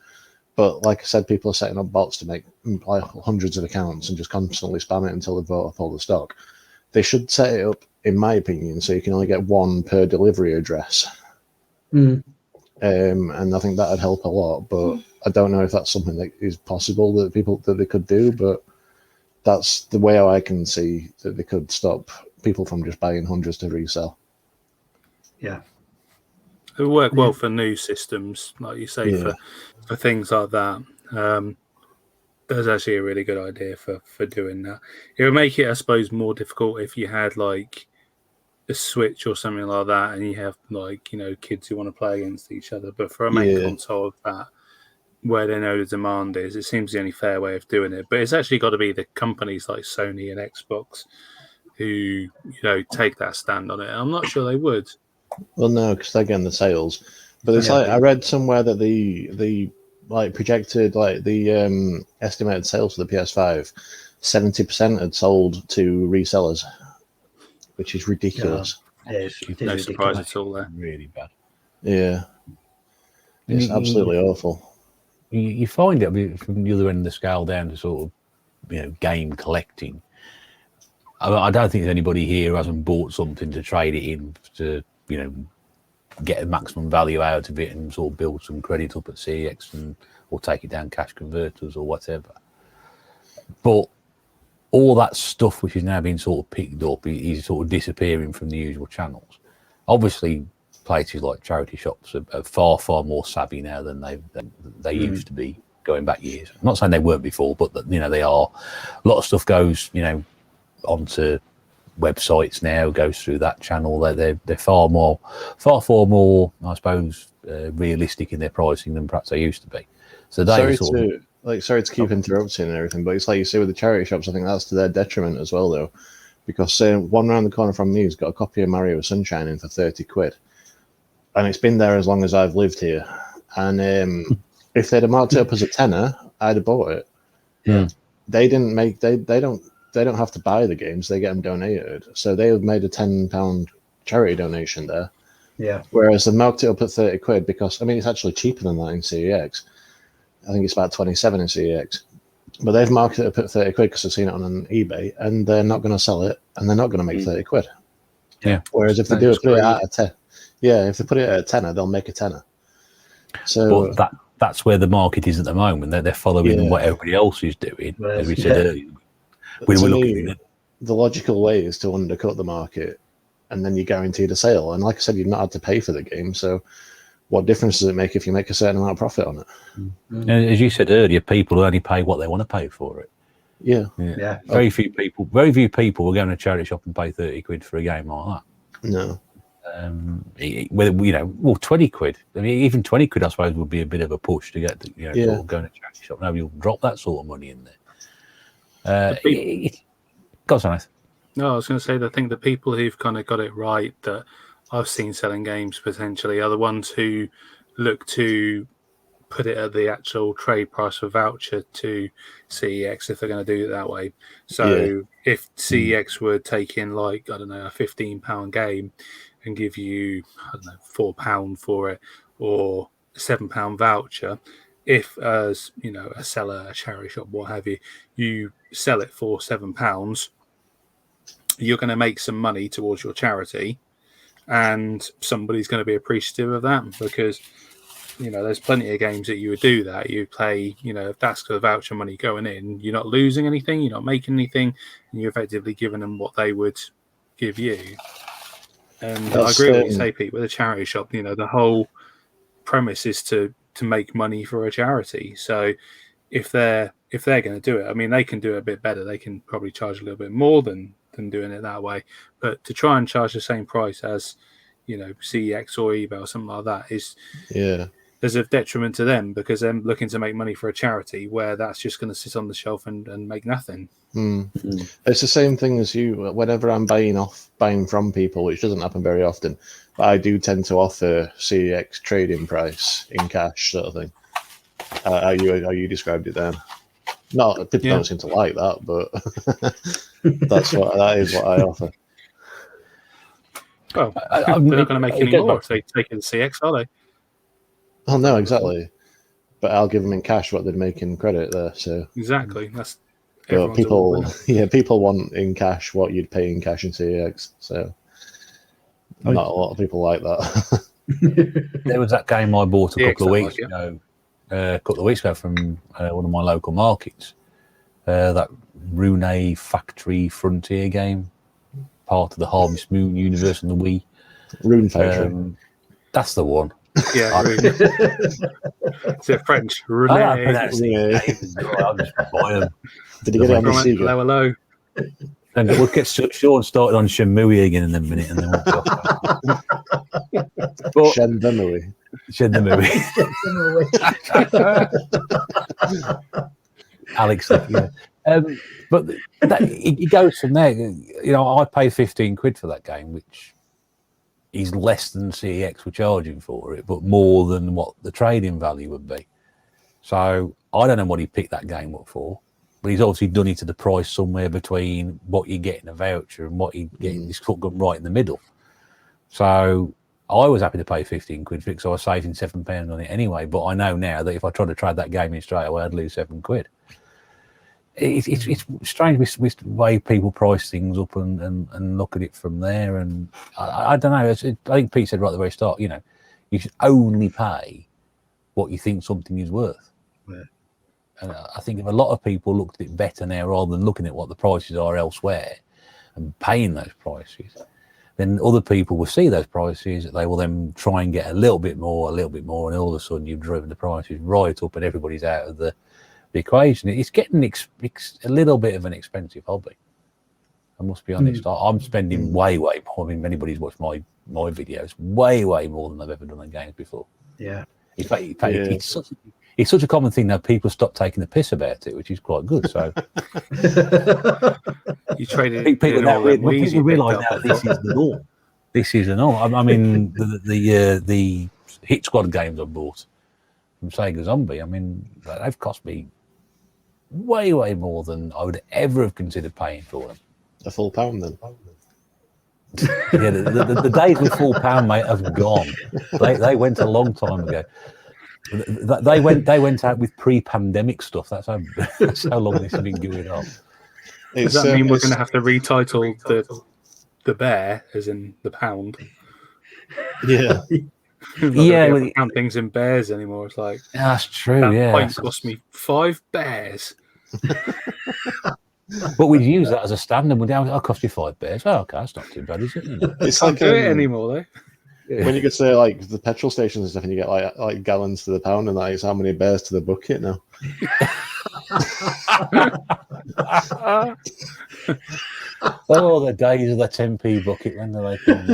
[SPEAKER 2] But like I said, people are setting up bots to make like hundreds of accounts and just constantly spam it until they vote off all the stock. They should set it up, in my opinion, so you can only get one per delivery address. And I think that would help a lot. But I don't know if that's something that is possible that they could do. But that's the way I can see that they could stop people from just buying hundreds to resell.
[SPEAKER 3] Yeah.
[SPEAKER 4] It would work well for new systems, like you say, for things like that. That's actually a really good idea for doing that. It would make it, I suppose, more difficult if you had like a Switch or something like that, and you have like, you know, kids who want to play against each other. But for a main console of that, where they know the demand is, it seems the only fair way of doing it. But it's actually got to be the companies like Sony and Xbox who, you know, take that stand on it. I'm not sure they would.
[SPEAKER 2] Well, no, because they're getting the sales. But it's like I read somewhere that the like projected like the estimated sales for the PS5, 70% had sold to resellers, which is ridiculous.
[SPEAKER 4] No surprise at all there.
[SPEAKER 1] Really bad.
[SPEAKER 2] Yeah, it's absolutely awful.
[SPEAKER 1] You find it from the other end of the scale down to sort of, you know, game collecting. I don't think there's anybody here who hasn't bought something to trade it in to, you know, get a maximum value out of it and sort of build some credit up at CX or take it down cash converters or whatever. But all that stuff which is now being sort of picked up is sort of disappearing from the usual channels. Obviously, places like charity shops are far, far more savvy now than they used to be going back years. I'm not saying they weren't before, but you know, they are. A lot of stuff goes, you know, onto websites now, goes through that channel. They're far more, I suppose, realistic in their pricing than perhaps they used to be. So they
[SPEAKER 2] sorry to keep interrupting and everything, but it's like you say with the charity shops. I think that's to their detriment as well, though, because one round the corner from me has got a copy of Mario Sunshine in for £30, and it's been there as long as I've lived here. And if they'd have marked it up as a tenner, I'd have bought it.
[SPEAKER 1] Yeah,
[SPEAKER 2] they didn't make they don't have to buy the games; they get them donated. So they have made a £10 charity donation there.
[SPEAKER 3] Yeah.
[SPEAKER 2] Whereas they marked it up at £30 because, I mean, it's actually cheaper than that in CEX. I think it's about 27 in CEX. But they've marked it up at £30 because they've seen it on eBay, and they're not going to sell it, and they're not going to make £30.
[SPEAKER 1] Yeah.
[SPEAKER 2] Whereas if they do put it at a 10, if they put it at a tenner, they'll make a tenner. So
[SPEAKER 1] but that's where the market is at the moment. They're following what everybody else is doing, as we said earlier. We're looking at it.
[SPEAKER 2] The logical way is to undercut the market, and then you're guaranteed a sale. And like I said, you've not had to pay for the game, so what difference does it make if you make a certain amount of profit on it?
[SPEAKER 1] And as you said earlier, people only pay what they want to pay for it.
[SPEAKER 2] Yeah.
[SPEAKER 1] Very few people will go in a charity shop and pay 30 quid for a game like that.
[SPEAKER 2] No.
[SPEAKER 1] Well, 20 quid. I mean, even 20 quid, I suppose, would be a bit of a push to get to, go in a charity shop. Nobody will drop that sort of money in there. Go on, Nathan.
[SPEAKER 4] No, I was going to say, I think the people who've kind of got it right that I've seen selling games potentially are the ones who look to put it at the actual trade price for voucher to CEX if they're going to do it that way. So if CEX were taking a £15 game and give you, £4 for it or a £7 voucher, if as a seller, a charity shop, what have you, you sell it for £7, you're going to make some money towards your charity, and somebody's going to be appreciative of that, because there's plenty of games that you would do that. You play, if that's the voucher money going in, you're not losing anything, you're not making anything, and you're effectively giving them what they would give you. And I agree with what you say, Pete, with a charity shop, the whole premise is to make money for a charity. So if they're going to do it, I mean, they can do it a bit better. They can probably charge a little bit more than doing it that way. But to try and charge the same price as, CEX or eBay or something like that is, there's a detriment to them, because they're looking to make money for a charity where that's just going to sit on the shelf and make nothing.
[SPEAKER 2] It's the same thing as you. Whenever I'm buying from people, which doesn't happen very often, but I do tend to offer CEX trading price in cash, sort of thing. How you described it then. Not people don't seem to like that, but that is what I offer.
[SPEAKER 4] Well, they're not going to make any more if they take in CX, are they?
[SPEAKER 2] Oh no, exactly. But I'll give them in cash what they'd make in credit there. So
[SPEAKER 4] exactly, that's.
[SPEAKER 2] But people want in cash what you'd pay in cash in CEX. So not a lot of people like that.
[SPEAKER 1] There was that game I bought a couple of weeks ago from one of my local markets. That Rune Factory Frontier game, part of the Harvest Moon universe on the Wii.
[SPEAKER 2] Rune Factory.
[SPEAKER 1] That's the one.
[SPEAKER 4] Yeah, it's a French. Rune.
[SPEAKER 2] Did you get it on the Sega?
[SPEAKER 4] Low.
[SPEAKER 1] And we'll get Sean started on Shenmue again in a minute, and then we'll go.
[SPEAKER 2] Shenmue.
[SPEAKER 1] Alex, but it goes from there. I paid 15 quid for that game, which is less than CEX were charging for it, but more than what the trading value would be. So I don't know what he picked that game up for, but he's obviously done it to the price somewhere between what you get in a voucher and what you get in this gun right in the middle. So I was happy to pay 15 quid for it, because I was saving £7 on it anyway. But I know now that if I tried to trade that game in straight away, I'd lose 7 quid. It's strange with the way people price things up and look at it from there. And I don't know. I think Pete said right at the very start, you should only pay what you think something is worth.
[SPEAKER 3] Yeah.
[SPEAKER 1] And I think if a lot of people looked at it better now, rather than looking at what the prices are elsewhere and paying those prices, then other people will see those prices. They will then try and get a little bit more, and all of a sudden you've driven the prices right up and everybody's out of the equation. It's getting a little bit of an expensive hobby. I must be honest. I'm spending way more. I mean, if anybody's watched my videos, way more than I've ever done on games before.
[SPEAKER 3] Yeah.
[SPEAKER 1] In fact, it's such a common thing now. People stop taking the piss about it, which is quite good. So
[SPEAKER 4] you traded
[SPEAKER 1] people realise now this is the norm. This is the norm. I mean, the Hit Squad games I bought from Sega Zombie, I mean, they've cost me way more than I would ever have considered paying for them.
[SPEAKER 2] A full pound then.
[SPEAKER 1] Yeah, the days with full pound, mate, have gone. They went a long time ago. They went out with pre-pandemic stuff. That's how long this has been going on.
[SPEAKER 4] Does that mean we're going to have to retitle the the bear, as in the pound.
[SPEAKER 2] Yeah.
[SPEAKER 1] Yeah,
[SPEAKER 4] Well, count things in bears anymore. It's like
[SPEAKER 1] that's true.
[SPEAKER 4] that
[SPEAKER 1] Yeah,
[SPEAKER 4] pint cost me 5 bears.
[SPEAKER 1] but we'd use that as a standard. We'd I'll cost you 5 bears. Oh, okay, that's not too bad, is it? You know?
[SPEAKER 2] It's
[SPEAKER 4] Can't
[SPEAKER 2] like
[SPEAKER 4] do it anymore though.
[SPEAKER 2] when you get to like the petrol stations and stuff, and you get like gallons to the pound, and it's how many bears to the bucket now.
[SPEAKER 1] Oh, the days of the 10p bucket, when do they come?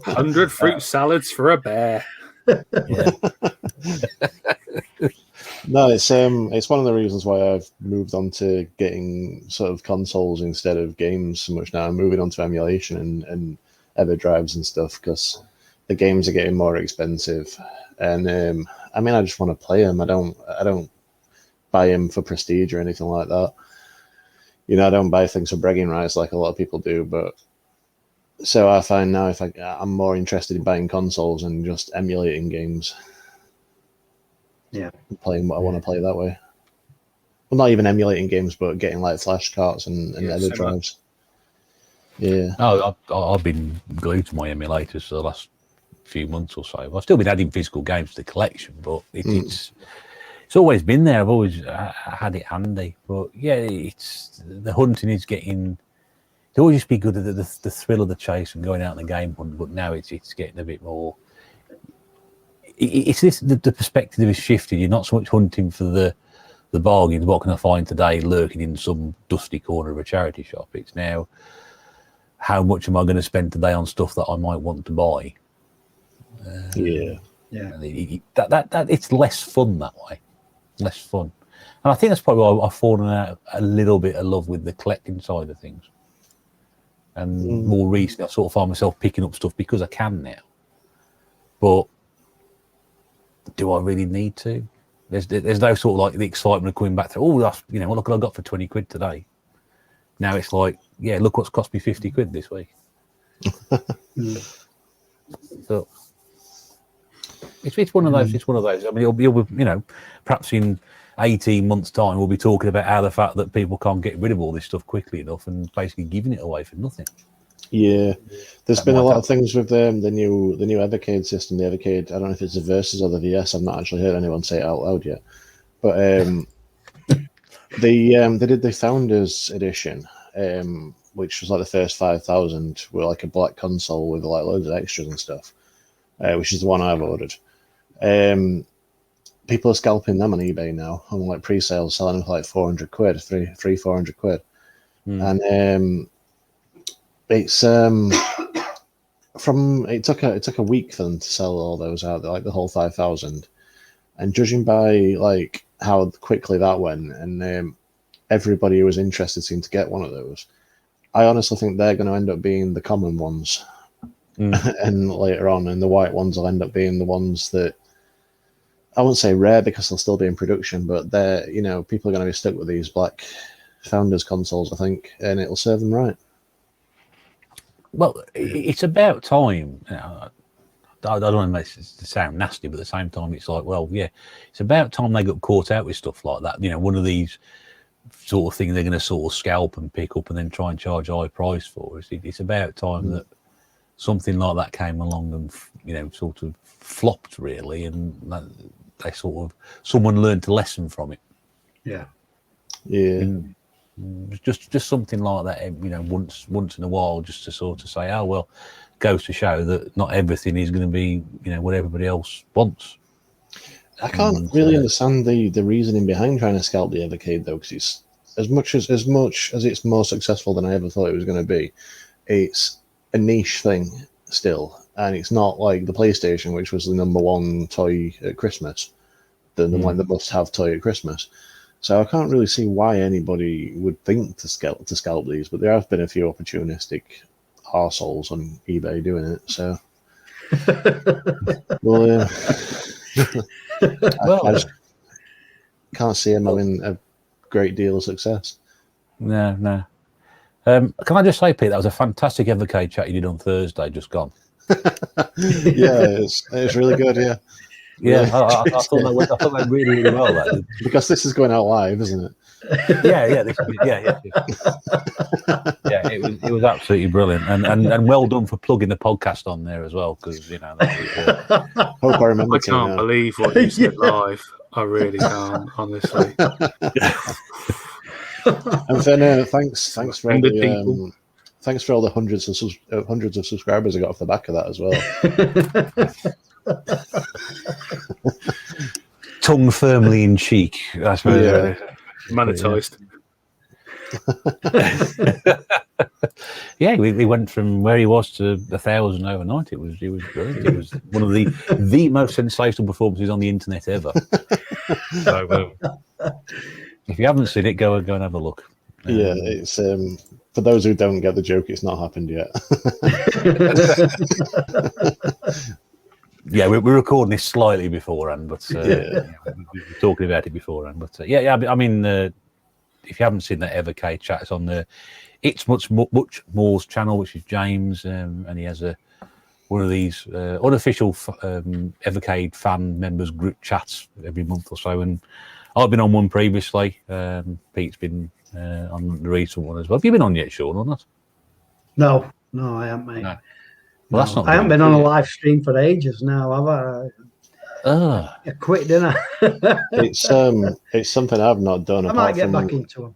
[SPEAKER 4] 100 fruit salads for a bear.
[SPEAKER 1] Yeah.
[SPEAKER 2] No, it's one of the reasons why I've moved on to getting sort of consoles instead of games so much now. I'm moving on to emulation and Ever drives and stuff, because the games are getting more expensive. And I mean, I just want to play them. I don't buy them for prestige or anything like that. You know, I don't buy things for bragging rights like a lot of people do. But so I find now I'm more interested in buying consoles and just emulating games.
[SPEAKER 3] Yeah,
[SPEAKER 2] playing what I want to play that way. Well, not even emulating games, but getting like flash carts and Ever drives. Yeah.
[SPEAKER 1] Oh, I've been glued to my emulators for the last few months or so. I've still been adding physical games to the collection, but it's always been there. I've always had it handy. But yeah, it's the hunting is getting. It always used to be good at the thrill of the chase and going out on the game hunt, but now it's getting a bit more. It's this the perspective is shifted. You're not so much hunting for the bargains. What can I find today lurking in some dusty corner of a charity shop? It's now, how much am I going to spend today on stuff that I might want to buy?
[SPEAKER 3] yeah.
[SPEAKER 1] That it's less fun that way. Less fun, and I think that's probably why I've fallen out a little bit of love with the collecting side of things. And more recently, I sort of find myself picking up stuff because I can now. But do I really need to? There's no sort of like the excitement of coming back to, oh, that's, you know, look what I got for 20 quid today. Now it's like, yeah, look what's cost me 50 quid this week. So it's one of those. It's one of those. I mean, you'll be, you know, perhaps in 18 months' time, we'll be talking about how the fact that people can't get rid of all this stuff quickly enough and basically giving it away for nothing.
[SPEAKER 2] Yeah, there's been a lot of things with the new Evercade system. The Evercade, I don't know if it's the Versus or the VS. I've not actually heard anyone say it out loud yet. But they did the Founders Edition, which was like the first 5,000 with like a black console with like loads of extras and stuff, which is the one I've ordered. People are scalping them on eBay now on like pre-sales, selling them for like 400 quid, 400 quid, and it's it took a week for them to sell all those out, like the whole 5,000, and judging by like how quickly that went, and everybody who was interested seemed to get one of those. I honestly think they're going to end up being the common ones, and later on, and the white ones will end up being the ones that, I wouldn't say rare because they'll still be in production, but they're, you know, people are going to be stuck with these black Founders consoles, I think, and it'll serve them right.
[SPEAKER 1] Well, it's about time. You know, I don't want to make it sound nasty, but at the same time, it's like, well, yeah, it's about time they got caught out with stuff like that. You know, one of these sort of things they're going to sort of scalp and pick up and then try and charge a high price for. It's about time that something like that came along and, you know, sort of flopped really, and they sort of, someone learned a lesson from it.
[SPEAKER 3] Yeah.
[SPEAKER 1] And just something like that, you know, once in a while, just to sort of say, oh well, goes to show that not everything is going to be, you know, what everybody else wants.
[SPEAKER 2] I can't really understand the reasoning behind trying to scalp the Evercade though, because it's as much as it's more successful than I ever thought it was going to be. It's a niche thing still, and it's not like the PlayStation, which was the number one toy at Christmas, the must-have toy at Christmas. So I can't really see why anybody would think to scalp these, but there have been a few opportunistic arseholes on eBay doing it. So, well, I just can't see him having a great deal of success.
[SPEAKER 1] No. Can I just say, Pete, that was a fantastic Evercade chat you did on Thursday, just gone.
[SPEAKER 2] Yeah, it's really good. Yeah.
[SPEAKER 1] Yeah, I thought that went really, really well. That.
[SPEAKER 2] Because this is going out live, isn't it?
[SPEAKER 1] Yeah. Yeah, it was absolutely brilliant, and well done for plugging the podcast on there as well, because that was.
[SPEAKER 2] Hope I remember.
[SPEAKER 4] I can't believe what you said live. I really can't, honestly.
[SPEAKER 2] And then thanks for all the thanks for all the hundreds of subscribers I got off the back of that as well.
[SPEAKER 1] Tongue firmly in cheek, I suppose.
[SPEAKER 2] Yeah.
[SPEAKER 4] Monetized.
[SPEAKER 1] Yeah, he went from where he was to 1,000 overnight. It was brilliant. It was one of the most sensational performances on the internet ever. So, if you haven't seen it, go and have a look.
[SPEAKER 2] Yeah, it's for those who don't get the joke, it's not happened yet.
[SPEAKER 1] Yeah, we're recording this slightly beforehand, but we're talking about it beforehand. But I mean, if you haven't seen that Evercade chat, it's on the It's Much More's channel, which is James, and he has one of these unofficial Evercade fan members group chats every month or so, and I've been on one previously. Pete's been on the recent one as well. Have you been on yet, Sean, or not?
[SPEAKER 3] No, I haven't, mate.
[SPEAKER 1] No. Well, that's not.
[SPEAKER 3] I haven't been on a live stream for ages now. I quit, didn't I?
[SPEAKER 2] It's something I've not done.
[SPEAKER 3] I might get back into them.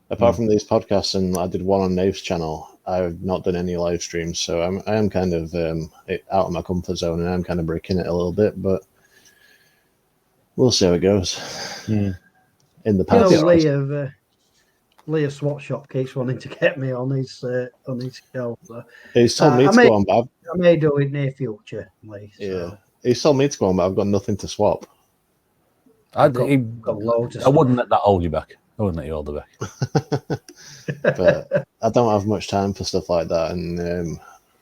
[SPEAKER 2] Apart from these podcasts, and I did one on Nave's channel, I've not done any live streams, so I am kind of out of my comfort zone, and I'm kind of breaking it a little bit, but we'll see how it goes. In the past,
[SPEAKER 3] Leah Swap Shop keeps wanting to get me on his show. So.
[SPEAKER 2] He's told me to go on, but
[SPEAKER 3] I may do it near future, Lee. So.
[SPEAKER 2] Yeah, he's told me to go on, but I've got nothing to swap.
[SPEAKER 1] I wouldn't let that hold you back. I wouldn't let you hold it back.
[SPEAKER 2] But I don't have much time for stuff like that, and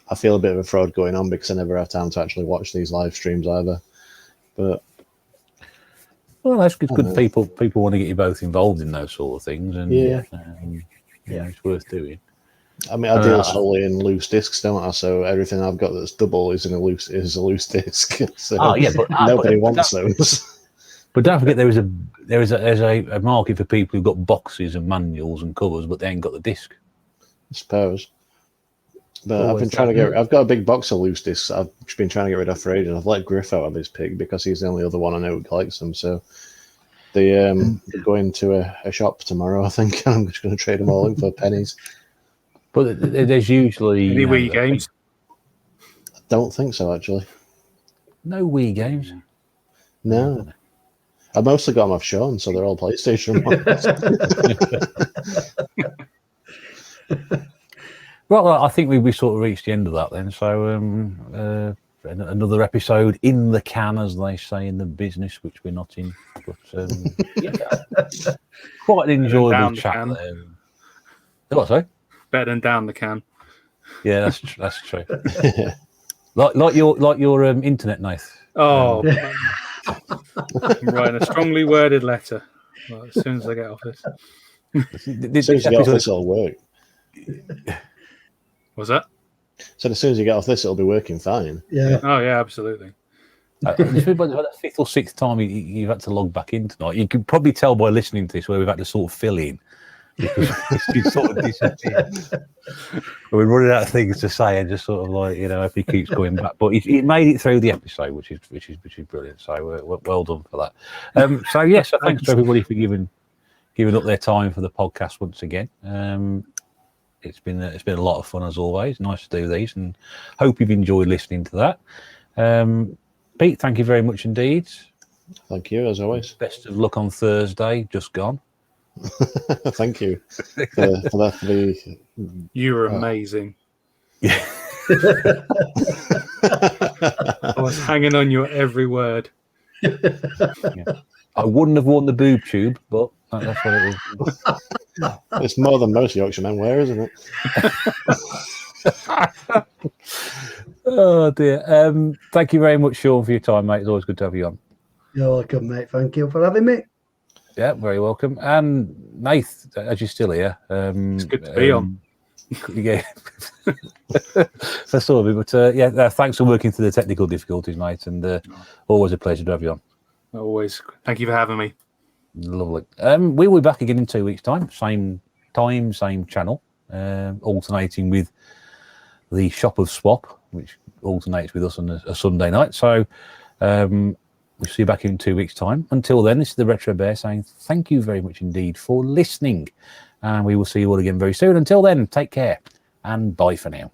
[SPEAKER 2] I feel a bit of a fraud going on because I never have time to actually watch these live streams either. But
[SPEAKER 1] well, that's good. People want to get you both involved in those sort of things, and it's worth doing.
[SPEAKER 2] I mean, I deal solely in loose discs, don't I? So everything I've got that's double is a loose disc. So
[SPEAKER 1] but
[SPEAKER 2] nobody wants those.
[SPEAKER 1] But don't forget, there's a market for people who've got boxes and manuals and covers, but they ain't got the disc.
[SPEAKER 2] I suppose. But I've been trying to I've got a big box of loose discs I've been trying to get rid of for ages. I've let Griff out of his pig because he's the only other one I know who collects them. So they're going to a shop tomorrow, I think. I'm just going to trade them all in for pennies.
[SPEAKER 1] But there's usually...
[SPEAKER 4] Any Wii games?
[SPEAKER 2] I don't think so, actually.
[SPEAKER 1] No Wii games?
[SPEAKER 2] No. I mostly got them off Sean, so they're all PlayStation ones.
[SPEAKER 1] Well, I think we sort of reached the end of that then. So another episode in the can, as they say in the business, which we're not in. But quite an enjoyable chat there. What, sorry?
[SPEAKER 4] Better than down the can.
[SPEAKER 1] Yeah, that's true. like your internet, Nath.
[SPEAKER 4] Oh, I'm writing a strongly worded letter as soon as I get off this.
[SPEAKER 2] As soon as you get off this, it'll work.
[SPEAKER 4] What's that?
[SPEAKER 2] So as soon as you get off this, it'll be working fine.
[SPEAKER 3] Yeah.
[SPEAKER 4] Oh yeah, absolutely.
[SPEAKER 1] By the fifth or sixth time you've had to log back in tonight, you can probably tell by listening to this where we've had to sort of fill in because it's sort of disappeared. We're running out of things to say and just sort of like, if he keeps going back. But he made it through the episode, which is brilliant. So well done for that. So yes, thanks to everybody for giving up their time for the podcast once again. It's been a lot of fun as always. Nice to do these, and hope you've enjoyed listening to that. Pete, thank you very much indeed.
[SPEAKER 2] Thank you, as always.
[SPEAKER 1] Best of luck on Thursday. Just gone.
[SPEAKER 2] Thank you for that.
[SPEAKER 4] You were amazing.
[SPEAKER 1] Yeah.
[SPEAKER 4] I was hanging on your every word.
[SPEAKER 1] Yeah. I wouldn't have worn the boob tube, but that's what it was.
[SPEAKER 2] It's more than most Yorkshire men wear, isn't it?
[SPEAKER 1] Oh dear. Thank you very much, Sean, for your time, mate. It's always good to have you on.
[SPEAKER 3] You're welcome, mate. Thank you for having me.
[SPEAKER 1] Yeah, very welcome. And Nath, as you're still here,
[SPEAKER 4] it's good to be on.
[SPEAKER 1] Yeah, for some of it. But thanks for working through the technical difficulties, mate, and always a pleasure to have you on.
[SPEAKER 4] Always. Thank you for having me.
[SPEAKER 1] Lovely. We'll be back again in 2 weeks' time, same channel, alternating with the Shop of Swap, which alternates with us on a Sunday night. So we'll see you back in 2 weeks' time. Until then, this is the Retro Bear saying thank you very much indeed for listening, and we will see you all again very soon. Until then, take care and bye for now.